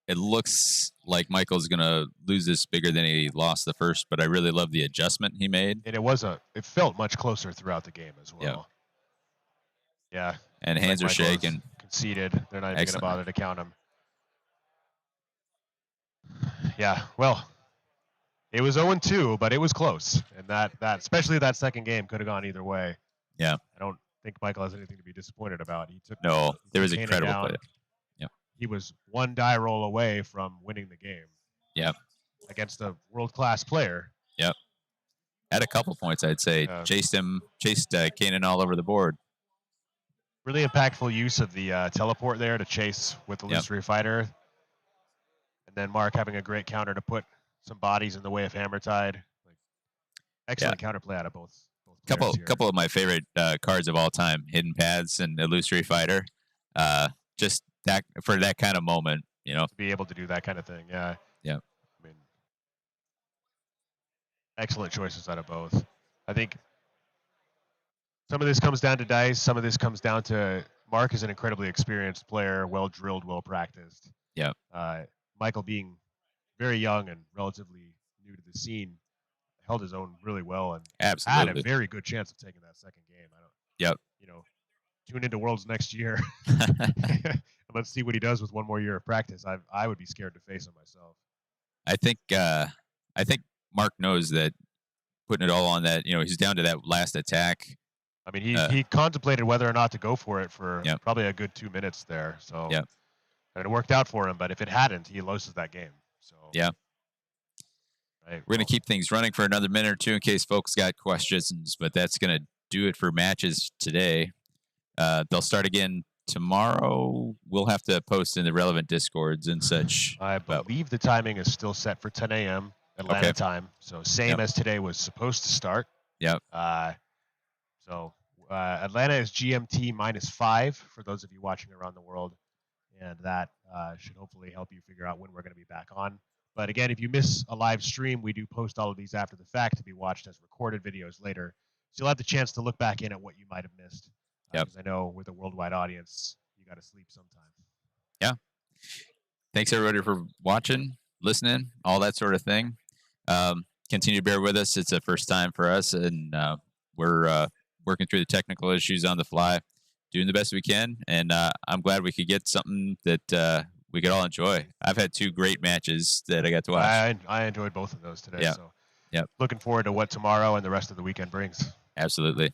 it looks like Michael's going to lose this bigger than he lost the first, but I really love the adjustment he made. And it felt much closer throughout the game as well. Yeah. And hands are shaking. Conceded. They're not even going to bother to count him. Yeah, well, it was 0-2, but it was close. And that especially that second game could have gone either way. Yeah. I don't think Michael has anything to be disappointed about. There was incredible play. Yep. He was 1 die roll away from winning the game. Yep. Against a world-class player. Yep. At a couple points, I'd say. Chased Kainan all over the board. Really impactful use of the teleport there to chase with the illusory fighter. And then Mark having a great counter to put some bodies in the way of Hammertide. Excellent counterplay out of both couple of my favorite cards of all time: Hidden Paths and Illusory Fighter. Just that for that kind of moment, to be able to do that kind of thing. Yeah. Yeah. I mean, excellent choices out of both. I think some of this comes down to dice. Some of this comes down to Mark is an incredibly experienced player, well drilled, well practiced. Yeah. Michael being very young and relatively new to the scene, held his own really well and had a very good chance of taking that second game. Tune into Worlds next year. Let's see what he does with 1 more year of practice. I would be scared to face him myself. I think Mark knows that putting it all on that, he's down to that last attack. I mean, he contemplated whether or not to go for it for probably a good 2 minutes there. So and it worked out for him, but if it hadn't, he loses that game. So right, we're going to keep things running for another minute or two in case folks got questions, but that's going to do it for matches today. They'll start again tomorrow. We'll have to post in the relevant Discords and such. I believe the timing is still set for 10 a.m. Atlanta time. So same as today was supposed to start. Yep. So Atlanta is GMT -5 for those of you watching around the world. And that should hopefully help you figure out when we're going to be back on. But again, if you miss a live stream, we do post all of these after the fact to be watched as recorded videos later. So you'll have the chance to look back in at what you might have missed. Because I know with a worldwide audience, you got to sleep sometime. Yeah. Thanks, everybody, for watching, listening, all that sort of thing. Continue to bear with us. It's a first time for us, and we're working through the technical issues on the fly, doing the best we can. And I'm glad we could get something that we could all enjoy. I've had 2 great matches that I got to watch. I enjoyed both of those today. Yeah. So looking forward to what tomorrow and the rest of the weekend brings. Absolutely.